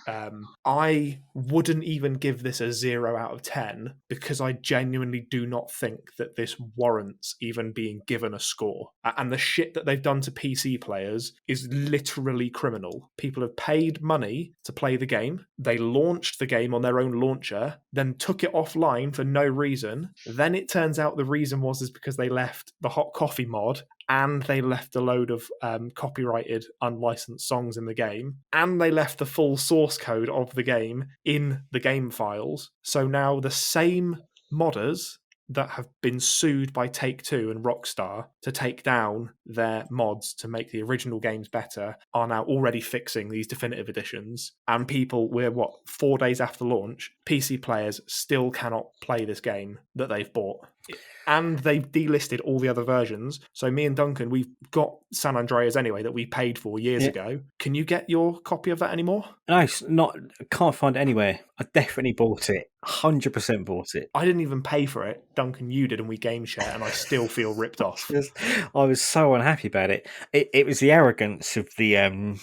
I wouldn't even give this a 0 out of 10 because I genuinely do not think that this warrants even being given a score. And the shit that they've done to PC players is literally criminal. People have paid money to play the game. They launched the game on their own launcher, then took it offline for no reason. Then it turns out the reason was because they left the hot coffee mod, and they left a load of copyrighted, unlicensed songs in the game, and they left the full source code of the game in the game files. So now the same modders that have been sued by Take-Two and Rockstar to take down their mods to make the original games better are now already fixing these definitive editions. And people, we're 4 days after launch, PC players still cannot play this game that they've bought. And they've delisted all the other versions. So me and Duncan, we've got San Andreas anyway that we paid for years ago. Can you get your copy of that anymore? No, it's not. Can't find it anywhere. I definitely bought it. 100% bought it. I didn't even pay for it. Duncan, you did, and we game share, and I still feel ripped off. I was so unhappy about it. It was the arrogance of the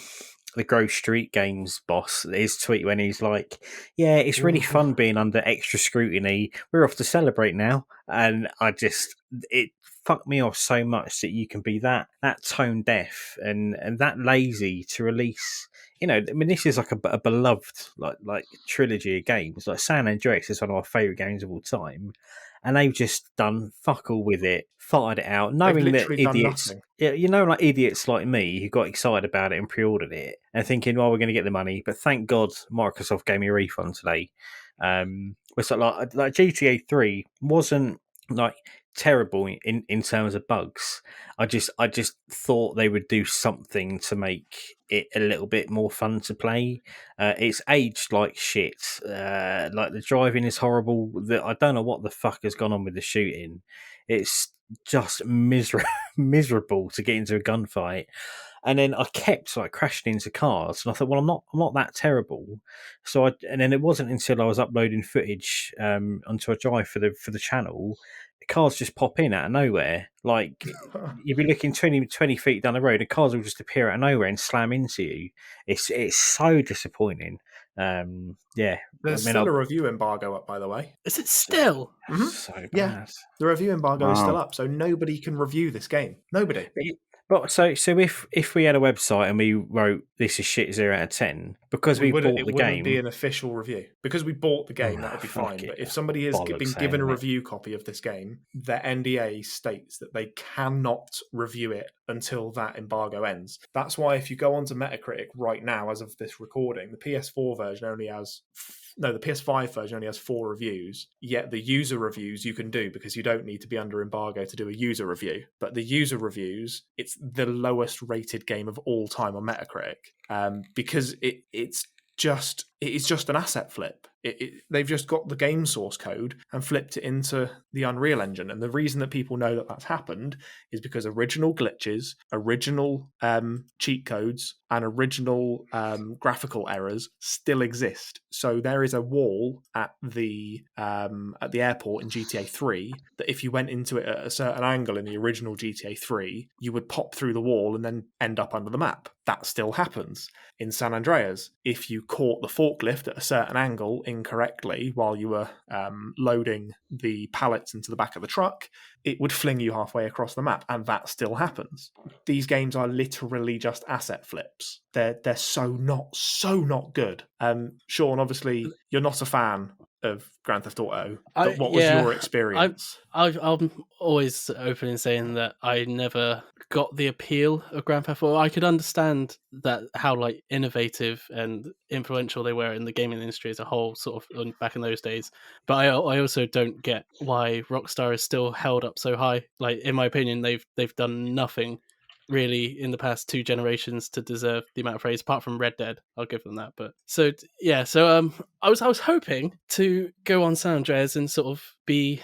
the Grove Street Games boss, his tweet when he's like, "Yeah, it's really fun being under extra scrutiny. We're off to celebrate now," and it fucked me off so much that you can be that tone deaf and that lazy to release. You know, I mean, this is like a beloved like trilogy of games. Like San Andreas is one of my favourite games of all time, and they've just done fuck all with it, farted it out, knowing that idiots, like idiots like me who got excited about it and pre-ordered it and thinking, well, we're going to get the money. But thank God Microsoft gave me a refund today. It's like GTA 3 wasn't like terrible in terms of bugs. I just thought they would do something to make it a little bit more fun to play. It's aged like shit. Like the driving is horrible. I don't know what the fuck has gone on with the shooting. It's just miserable to get into a gunfight. And then I kept like crashing into cars, and I thought, well, I'm not that terrible. And then it wasn't until I was uploading footage onto a drive for the channel, the cars just pop in out of nowhere. Like you'd be looking 20 feet down the road, the cars will just appear out of nowhere and slam into you. It's so disappointing. There's still a review embargo up, by the way. Is it still? So bad. Yeah, the review embargo is still up, so nobody can review this game. Nobody. But so if we had a website and we wrote this is shit 0 out of 10 because we bought the game, it wouldn't be an official review because we bought the game. That would be fine. But if somebody has been given a review copy of this game, their NDA states that they cannot review it until that embargo ends. That's why if you go onto Metacritic right now, as of this recording, the PS4 version only has. No, the PS5 version only has 4 reviews, yet the user reviews you can do because you don't need to be under embargo to do a user review. But the user reviews, it's the lowest rated game of all time on Metacritic because it's just an asset flip. They've just got the game source code and flipped it into the Unreal Engine. And the reason that people know that that's happened is because original glitches, original cheat codes, and original graphical errors still exist. So there is a wall at the airport in GTA 3 that if you went into it at a certain angle in the original GTA 3, you would pop through the wall and then end up under the map. That still happens. In San Andreas, if you caught the forklift at a certain angle incorrectly while you were loading the pallets into the back of the truck, it would fling you halfway across the map, and that still happens. These games are literally just asset flips. They're so not good. Sean, obviously, you're not a fan of Grand Theft Auto, but what was your experience? I'm always open in saying that I never got the appeal of Grand Theft Auto. I could understand that how like innovative and influential they were in the gaming industry as a whole, sort of back in those days. But I also don't get why Rockstar is still held up so high. Like in my opinion, they've done nothing really in the past 2 generations to deserve the amount of praise, apart from Red Dead. I'll give them that. But so I was hoping to go on San Andreas and sort of be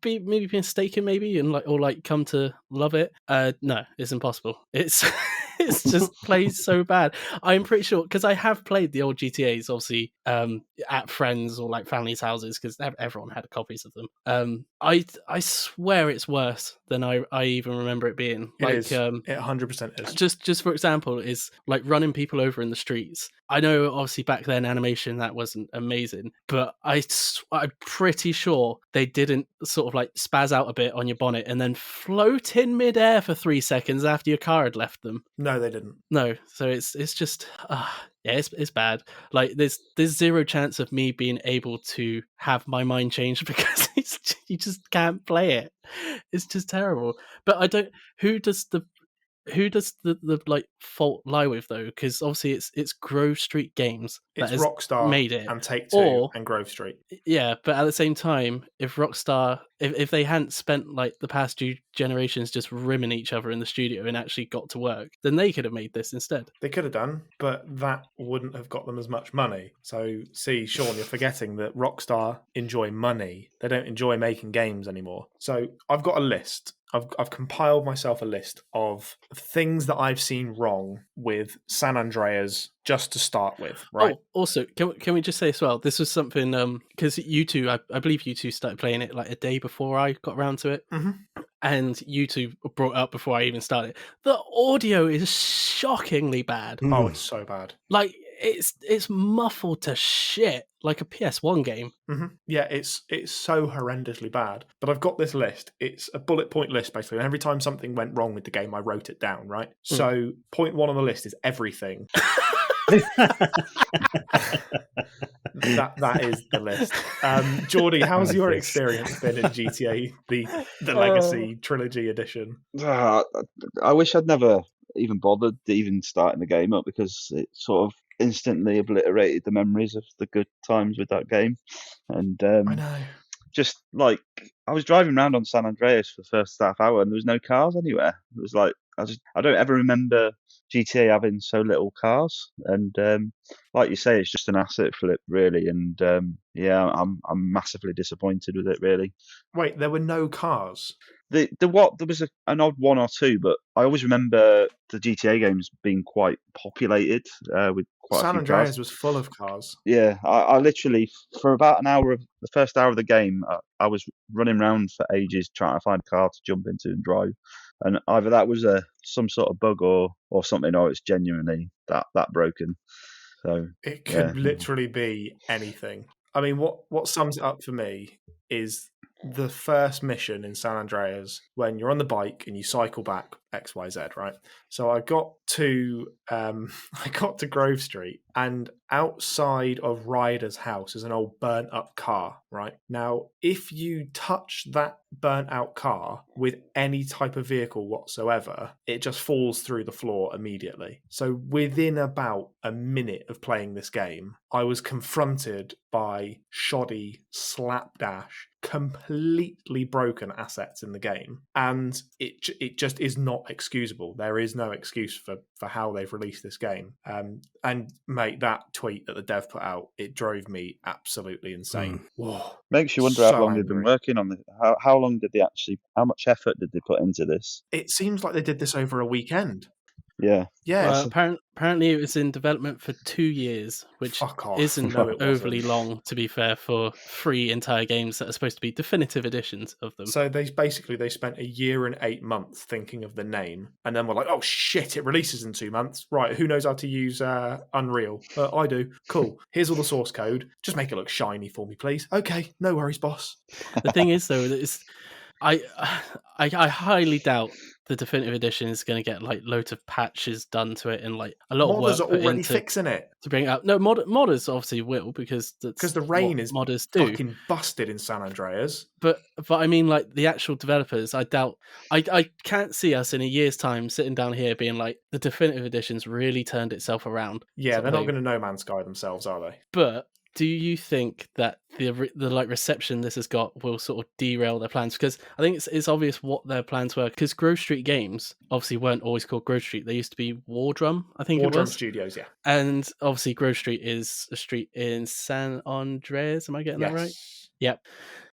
maybe mistaken, and come to love it. No, it's impossible. It's just plays so bad. I'm pretty sure because I have played the old GTAs, obviously, at friends or like families' houses because everyone had copies of them. I swear it's worse than I even remember it being. It is. It 100% is. Just for example, is like running people over in the streets. I know, obviously, back then animation that wasn't amazing, but I'm pretty sure they didn't sort of like spaz out a bit on your bonnet and then float in midair for 3 seconds after your car had left them. No, they didn't. No, so it's just it's bad. Like there's zero chance of me being able to have my mind changed because you just can't play it. It's just terrible. But I don't. Who does the like fault lie with though? Because obviously it's Grove Street Games that it's Rockstar made it and Take-Two and Grove Street. Yeah, but at the same time, if Rockstar, if they hadn't spent like the past 2 generations just rimming each other in the studio and actually got to work, then they could have made this instead. They could have done, but that wouldn't have got them as much money. So, see, Sean, you're forgetting that Rockstar enjoy money. They don't enjoy making games anymore. So, I've got a list. I've compiled myself a list of things that I've seen wrong with San Andreas just to start with, right? Oh, also, can we just say as well, this was something, because you two, I believe you two started playing it like a day before I got around to it. Mm-hmm. and YouTube brought up before I even started. The audio is shockingly bad. Oh, it's so bad. Like it's muffled to shit, like a PS1 game. Yeah, it's so horrendously bad. But I've got this list. It's a bullet point list, basically. And every time something went wrong with the game, I wrote it down, right? So point 1 on the list is everything. That is the list. Jordi, how's your experience been in GTA, the Legacy Trilogy Edition? I wish I'd never even bothered even starting the game up, because it sort of instantly obliterated the memories of the good times with that game. And I know. Just like, I was driving around on San Andreas for the first half hour and there was no cars anywhere. It was like, I don't ever remember GTA having so little cars. And like you say, it's just an asset flip, really. And yeah, I'm massively disappointed with it, really. Wait, there were no cars? There was an odd one or two, but I always remember the GTA games being quite populated with quite San a few Andreas cars. was full of cars. Yeah, I literally, for about an hour of the first hour of the game, I was running around for ages trying to find a car to jump into and drive. And either that was some sort of bug or something, or it's genuinely that broken. So it could literally be anything. I mean, what sums it up for me is the first mission in San Andreas when you're on the bike and you cycle back XYZ, right? So I got to Grove Street, and outside of Ryder's house is an old burnt up car, right? Now, if you touch that burnt out car with any type of vehicle whatsoever, it just falls through the floor immediately. So within about a minute of playing this game, I was confronted by shoddy, slapdash, completely broken assets in the game, and it just is not excusable. There is no excuse for how they've released this game. And mate, that tweet that the dev put out, it drove me absolutely insane. Whoa. Makes you wonder how long they've been working on it. How long did they actually? How much effort did they put into this? It seems like they did this over a weekend. Yeah. Apparently it was in development for 2 years, which isn't overly long, to be fair, for 3 entire games that are supposed to be definitive editions of them. So they spent a year and 8 months thinking of the name, and then we're like, oh shit, it releases in 2 months. Right, who knows how to use Unreal? I do. Cool. Here's all the source code. Just make it look shiny for me, please. Okay, no worries, boss. The thing is, though, that I highly doubt the definitive edition is going to get like loads of patches done to it and like a lot of work. Modders are already fixing it to bring it out. No, modders obviously will, because the rain is modders do. Fucking busted in San Andreas. But I mean, like the actual developers, I doubt. I can't see us in a year's time sitting down here being like, the definitive edition's really turned itself around. Yeah, they're not going to No Man's Sky themselves, are they? But do you think that the like reception this has got will sort of derail their plans? Because I think it's obvious what their plans were. Because Grove Street Games obviously weren't always called Grove Street. They used to be War Drum, I think. War it Drum was. Studios, yeah. And obviously Grove Street is a street in San Andreas. Am I getting that right? Yep.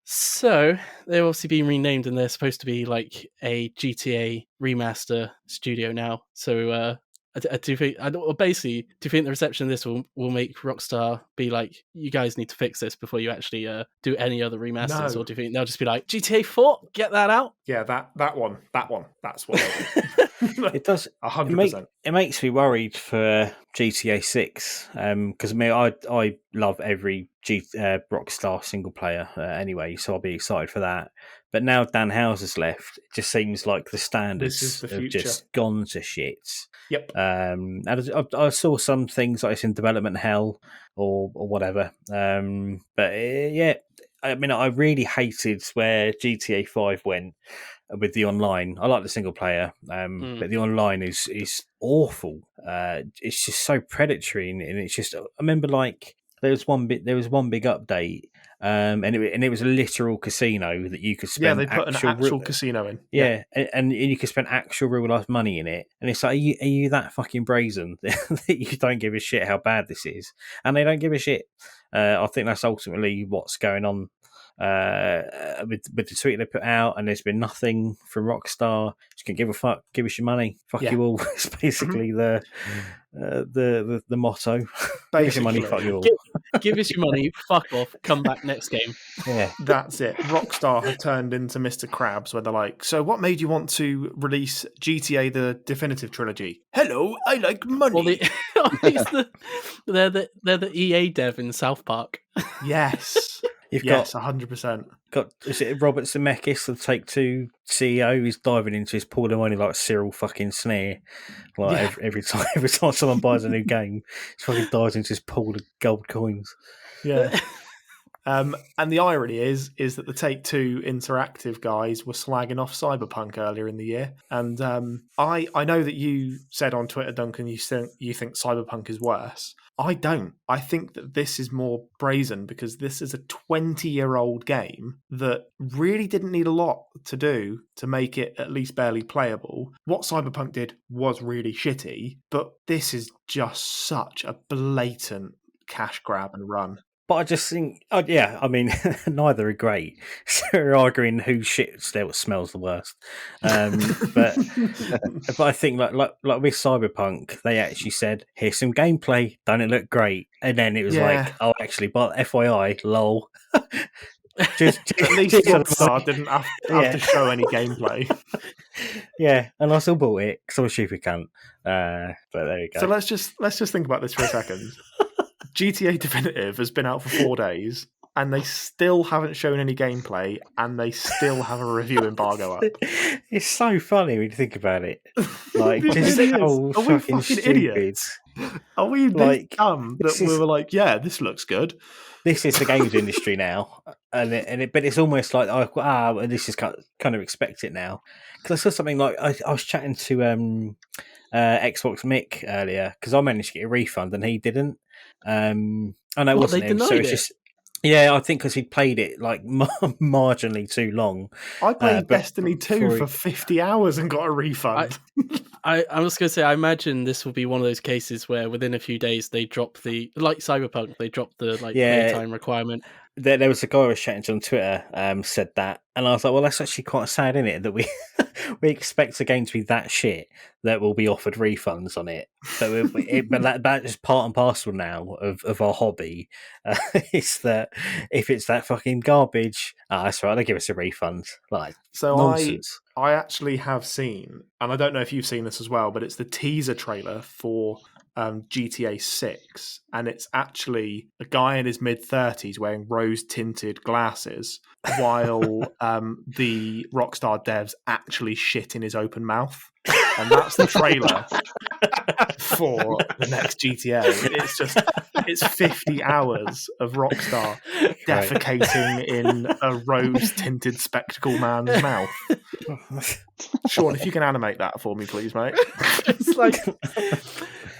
So they've obviously been renamed, and they're supposed to be like a GTA remaster studio now. So do you think the reception of this will make Rockstar be like, you guys need to fix this before you actually do any other remasters? No. Or do you think they'll just be like, GTA 4, get that out? Yeah, that one. That's what it does. 100%. It makes me worried for GTA 6 because I love every Rockstar single player anyway, so I'll be excited for that. But now Dan Houser's left, it just seems like the standards have just gone to shit. Yep. And I saw some things like it's in development hell or whatever. But yeah, I mean, I really hated where GTA 5 went with the online. I like the single player, but the online is awful. It's just so predatory, and it's just. I remember like there was one big update. And it was a literal casino that you could spend. Yeah, they put an actual casino in. Yeah, and you could spend actual real life money in it. And it's like, are you that fucking brazen that you don't give a shit how bad this is? And they don't give a shit. I think that's ultimately what's going on with the tweet they put out. And there's been nothing from Rockstar. Just can give a fuck. Give us your money. Fuck you all. It's basically the motto. Give us your money. Fuck you all. Give us your money, fuck off, come back next game. Yeah. That's it. Rockstar have turned into Mr. Krabs, where they're like, so what made you want to release GTA the Definitive Trilogy? Hello, I like money. Well, they're the EA dev in South Park. Yes. You've yes, got 100%. is it Robert Zemeckis, the Take-Two CEO, who's diving into his pool of money like Cyril fucking Snare. Like every time someone buys a new game, he fucking dives into his pool of gold coins. Yeah. And the irony is that the Take-Two Interactive guys were slagging off Cyberpunk earlier in the year. And I know that you said on Twitter, Duncan, you think Cyberpunk is worse. I don't. I think that this is more brazen because this is a 20-year-old game that really didn't need a lot to do to make it at least barely playable. What Cyberpunk did was really shitty, but this is just such a blatant cash grab and run. But I just think, I mean, neither are great. So we're arguing whose shit still smells the worst. But I think like with Cyberpunk, they actually said, "Here's some gameplay. Don't it look great?" And then it was like, "Oh, actually, but FYI, lol." just At least Rockstar didn't have to show any gameplay. Yeah, and I still bought it because I'm a stupid cunt. But there you go. So let's just think about this for a second. GTA Definitive has been out for 4 days, and they still haven't shown any gameplay, and they still have a review embargo up. It's so funny when you think about it. Like, just how Are we fucking stupid. idiots? Are we this dumb that we were like, yeah, this looks good? This is the games industry now, but it's almost like this is kind of expect it now. Because I saw something like I was chatting to Xbox Mick earlier because I managed to get a refund and he didn't. I know it wasn't him, so it's just I think because he played it like marginally too long. I played Destiny 2 for 50 hours and got a refund. I was going to say, I imagine this will be one of those cases where within a few days they drop like Cyberpunk, they drop the playtime requirement. There was a guy I was chatting to on Twitter said that, and I was like, well, that's actually quite sad, isn't it? That we expect a game to be that shit that will be offered refunds on it. So, but that is part and parcel now of our hobby. Is that if it's that fucking garbage, that's right, they give us a refund. Like, so nonsense. I actually have seen, and I don't know if you've seen this as well, but it's the teaser trailer for GTA 6, and it's actually a guy in his mid-30s wearing rose-tinted glasses while the Rockstar devs actually shit in his open mouth. And that's the trailer for the next GTA. It's 50 hours of Rockstar defecating in a rose-tinted spectacle man's mouth. Shaun, if you can animate that for me, please, mate. It's like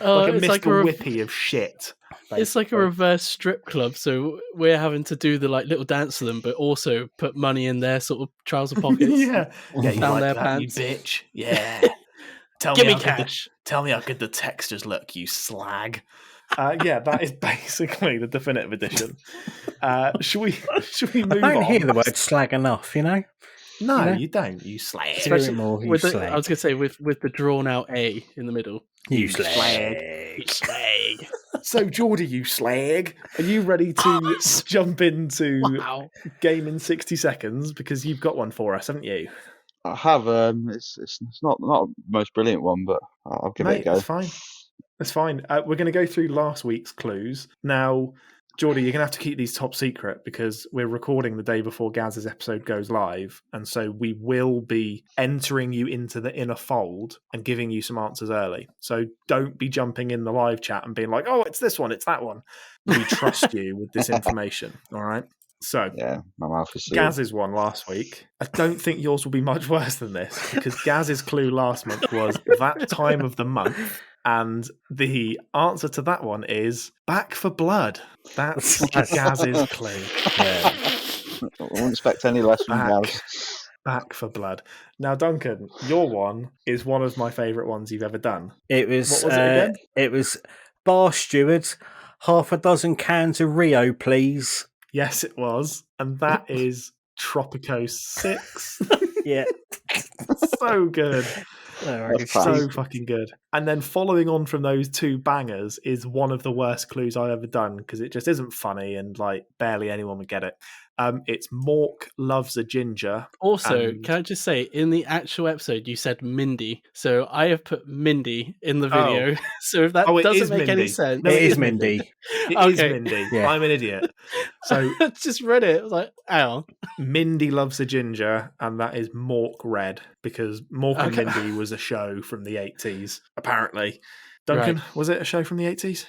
like a Mr. Whippy of shit. Basically. It's like a reverse strip club, so we're having to do the little dance to them, but also put money in their sort of trouser pockets. Yeah, you down like their that, pants. you bitch. Yeah. Give me cash. Tell me how good the textures look, you slag. That is basically the definitive edition. Should we move on? I don't hear the word slag enough, you know? No, you don't. You slag. Especially more, I was going to say with the drawn out A in the middle. You slag. You slag. So, Jordi, you slag, are you ready to jump into Game in 60 seconds? Because you've got one for us, haven't you? I have. It's not the most brilliant one, but I'll give it a go. That's fine. That's fine. We're going to go through last week's clues. Now, Jordi, you're going to have to keep these top secret because we're recording the day before Gaz's episode goes live. And so we will be entering you into the inner fold and giving you some answers early. So don't be jumping in the live chat and being like, oh, it's this one, it's that one. We trust you with this information. All right. So, yeah, my mouth is sealed. Gaz's one last week. I don't think yours will be much worse than this because Gaz's clue last month was that time of the month. And the answer to that one is Back for Blood. That's Gaz's clue. Yeah. I wouldn't expect any less from Gaz. Back for Blood. Now, Duncan, your one is one of my favourite ones you've ever done. It was. What was it again? It was bar steward. 6 cans of Rio, please. Yes, it was. And that is Tropico 6. Yeah. So good. That's So class. fucking good. And then following on from those two bangers is one of the worst clues I've ever done because it just isn't funny and like barely anyone would get it. It's Mork loves a ginger. Also, and- can I just say, in the actual episode, you said Mindy, so I have put Mindy in the video. So if that Oh, it doesn't is make any Mindy. sense, No, It is Mindy. It is Okay. Mindy. Yeah. I'm an idiot. So I just read it. I was like, "Ow!" Mindy loves a ginger, and that is Mork Red because Mork and Okay. Mindy was a show from the 80s, apparently. Duncan, was it a show from the 80s?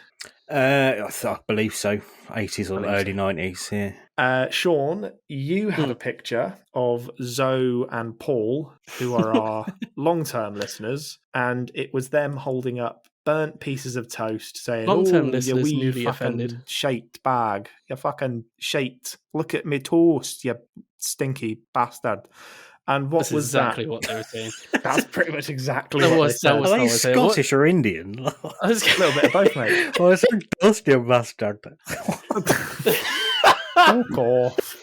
I believe so. 80s or Believe early so. 90s, yeah. Sean, you had a picture of Zoe and Paul, who are our long-term listeners, and it was them holding up burnt pieces of toast, saying, Long-term you listeners wee newly fucking offended." shaped bag. You fucking shaped. Look at me toast, you stinky bastard." And what That's was exactly that? what they were saying. That's pretty much exactly That what was- they said. that was- Are they what was it? What- Scottish or Indian? I was A little bit of both, mate. Oh, it's a dusty bastard. Fuck off.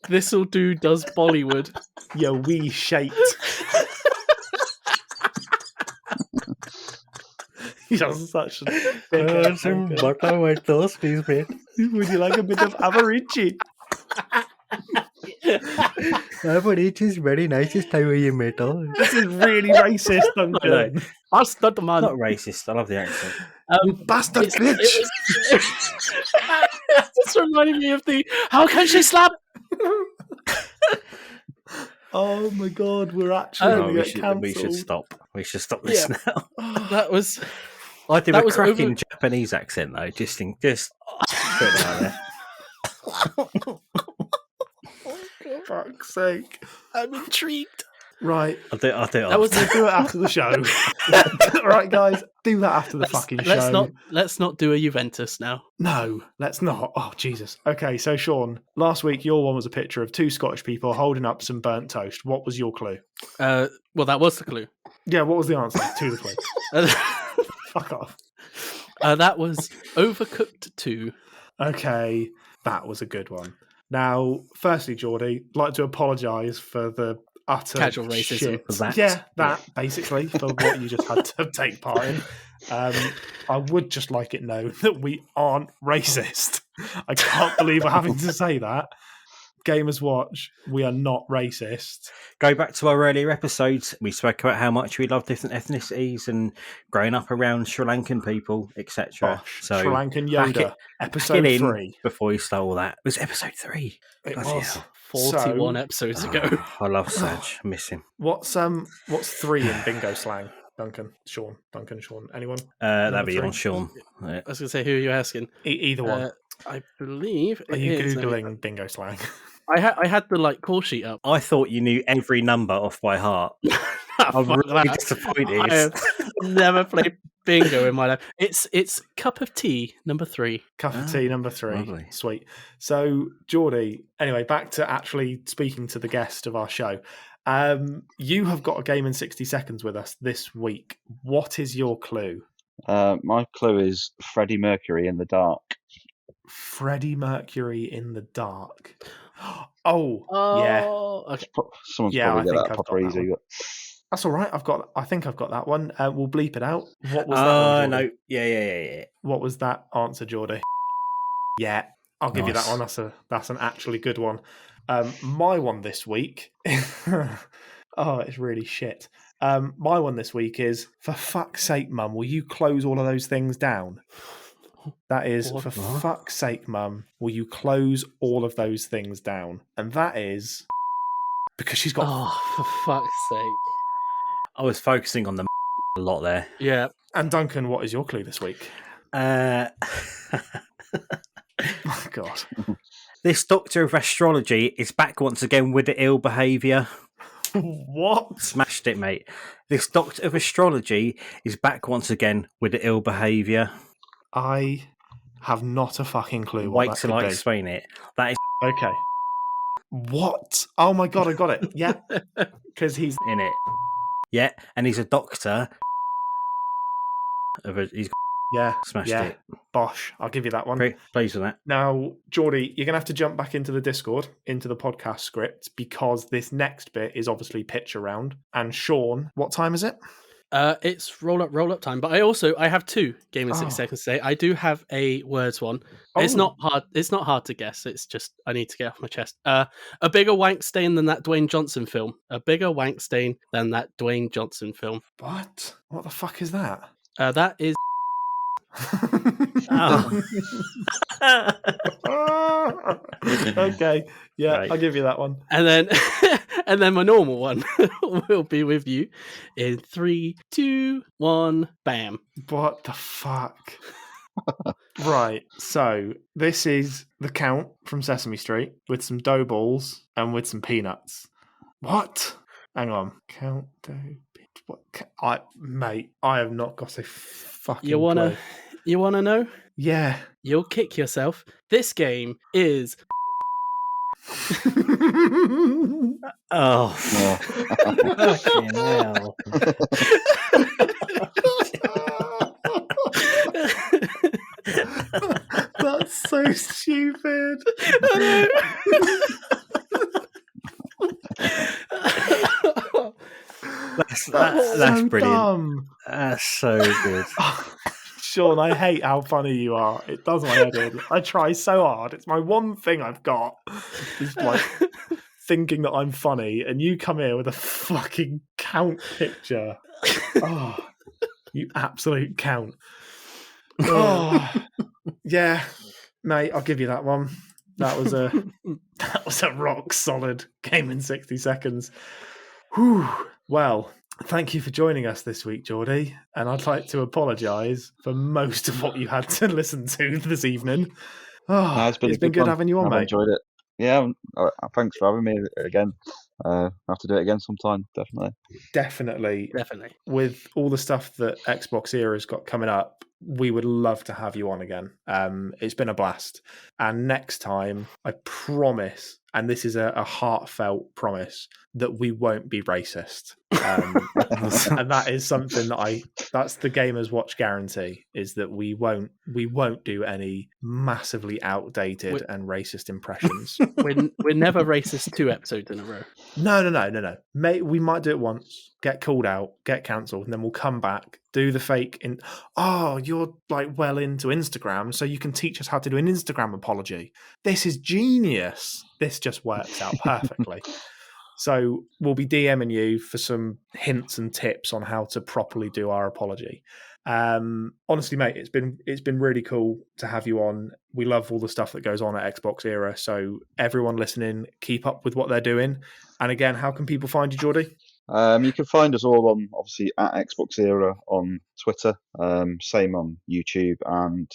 This'll do does Bollywood. You wee shaped. You're such a dickhead, Some Duncan. butter with toasties, mate. Would you like a bit of Avarici? Avarici is very nice this time of year, mate. This is really racist, Duncan. That's not the man. Not racist. I love the accent. Bastard It's- glitch. This reminded me of the "How can she slap?" Oh my god, we're actually No, going we to get should cancelled. stop. We should stop this now. That was I did That a was cracking over- Japanese accent though. Just put it out there. For fuck's sake. I'm intrigued. Right, I'll do it. That was we'll do it after the show. Alright, guys, do that after the fucking show. Let's not do a Juventus now. No, let's not. Oh, Jesus. Okay, so Sean, last week your one was a picture of two Scottish people holding up some burnt toast. What was your clue? Well, that was the clue. Yeah, what was the answer to the clue? Uh, Fuck off. that was Overcooked 2. Okay, that was a good one. Now, firstly, Jordi, I'd like to apologise for the utter Casual racism. shit. For that. Yeah, that basically for what you just had to take part in. I would just like it known that we aren't racist. I can't believe we're having to say that. Gamers Watch, we are not racist. Go back to our earlier episodes. We spoke about how much we love different ethnicities and growing up around Sri Lankan people, etc. So Sri Lankan back Yoda, it episode in 3. before you stole that. It was episode 3. It Bloody was hell. 41 So, episodes ago. I love Saj. I miss him. What's 3 in bingo slang? Duncan, Sean, anyone? That'd be three. on Shaun. Yeah. I was going to say, who are you asking? Either one. I believe Are it you is. googling bingo slang? I had the call sheet up. I thought you knew every number off by heart. I'm Fuck really that. disappointed. I have never played bingo in my life. It's cup of tea number 3. Cup of tea number 3. lovely. Sweet. So, Geordie, anyway, back to actually speaking to the guest of our show. You have got a game in 60 seconds with us this week. What is your clue? My clue is Freddie Mercury in the dark. Freddie Mercury in the dark. Oh, yeah. Okay. Someone's Yeah, probably I got think that I've got proper that easy. one. But That's all right. I think I've got that one. We'll bleep it out. What was that one, Geordie? No. Yeah. What was that answer, Geordie? Yeah, I'll give you that Nice. one. That's an actually good one. My one this week. Oh, it's really shit. My one this week is, for fuck's sake, Mum, will you close all of those things down? That is, What? for fuck's sake, Mum, will you close all of those things down? And that is because she's got. Oh, for fuck's sake. I was focusing on the a lot there. Yeah. And Duncan, what is your clue this week? Uh, Oh, God. this doctor of astrology is back once again with the ill behaviour. What? Smashed it, mate. This doctor of astrology is back once again with the ill behaviour. I have not a fucking clue what Wait that till could I be. explain it. That is Okay. What? Oh my God, I got it. Yeah. Because he's. in it. Yeah, and he's a doctor. He's got Yeah. Smashed yeah. it. Bosh. I'll give you that one. Very pleased with that. Now, Jordi, you're going to have to jump back into the Discord, into the podcast script, because this next bit is obviously pitch around. And Shaun, what time is it? It's roll up time. But I have two Game in 6 seconds today. I do have a words one. It's not hard. It's not hard to guess. It's just I need to get off my chest. A bigger wank stain than that Dwayne Johnson film. A bigger wank stain than that Dwayne Johnson film. What? What the fuck is that? That is. Okay, yeah, Right. I'll give you that one. And then my normal one will be with you in 3, 2, 1, bam. What the fuck? Right, so this is the Count from Sesame Street with some dough balls and with some peanuts. What? Hang on, Count dough. Mate, I have not got a fucking You wanna know? Yeah. You'll kick yourself. This game is. Oh, fucking hell. That's so stupid. That's so brilliant. Dumb. That's so good. Shaun, I hate how funny you are. It does my head in. I try so hard. It's my one thing I've got. Is like thinking that I'm funny, and you come here with a fucking Count picture. Oh, you absolute Count. Oh, yeah, mate. I'll give you that one. That was a rock solid game in 60 seconds. Whew. Well, thank you for joining us this week, Jordi. And I'd like to apologise for most of what you had to listen to this evening. Oh, it's been good having you on, I've mate. enjoyed it. Yeah, thanks for having me again. I'll have to do it again sometime, definitely. Definitely. With all the stuff that XboxEra's got coming up, we would love to have you on again. It's been a blast. And next time, I promise, and this is a heartfelt promise, that we won't be racist. And that is something that's the Gamers Watch guarantee, is that we won't do any massively outdated and racist impressions. We're never racist 2 episodes in a row. No. We might do it once, get called out, get cancelled, and then we'll come back, do the fake. You're like well into Instagram, so you can teach us how to do an Instagram apology. This is genius. This just works out perfectly. So we'll be DMing you for some hints and tips on how to properly do our apology. Honestly, mate, it's been really cool to have you on. We love all the stuff that goes on at XboxEra. So everyone listening, keep up with what they're doing. And again, how can people find you, Jordi? You can find us all on, obviously, at XboxEra on Twitter, same on YouTube, and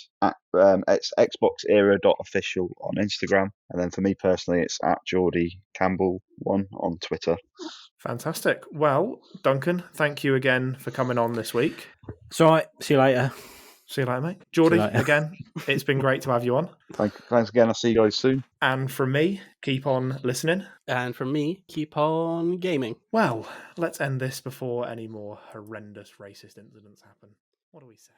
it's XboxEra.official on Instagram. And then for me personally, it's at Jordi Campbell1 on Twitter. Fantastic. Well, Duncan, thank you again for coming on this week. It's all right. See you later. See you later, mate. Jordi, again, it's been great to have you on. Thanks again. I'll see you guys soon. And from me, keep on listening. And from me, keep on gaming. Well, let's end this before any more horrendous racist incidents happen. What do we say?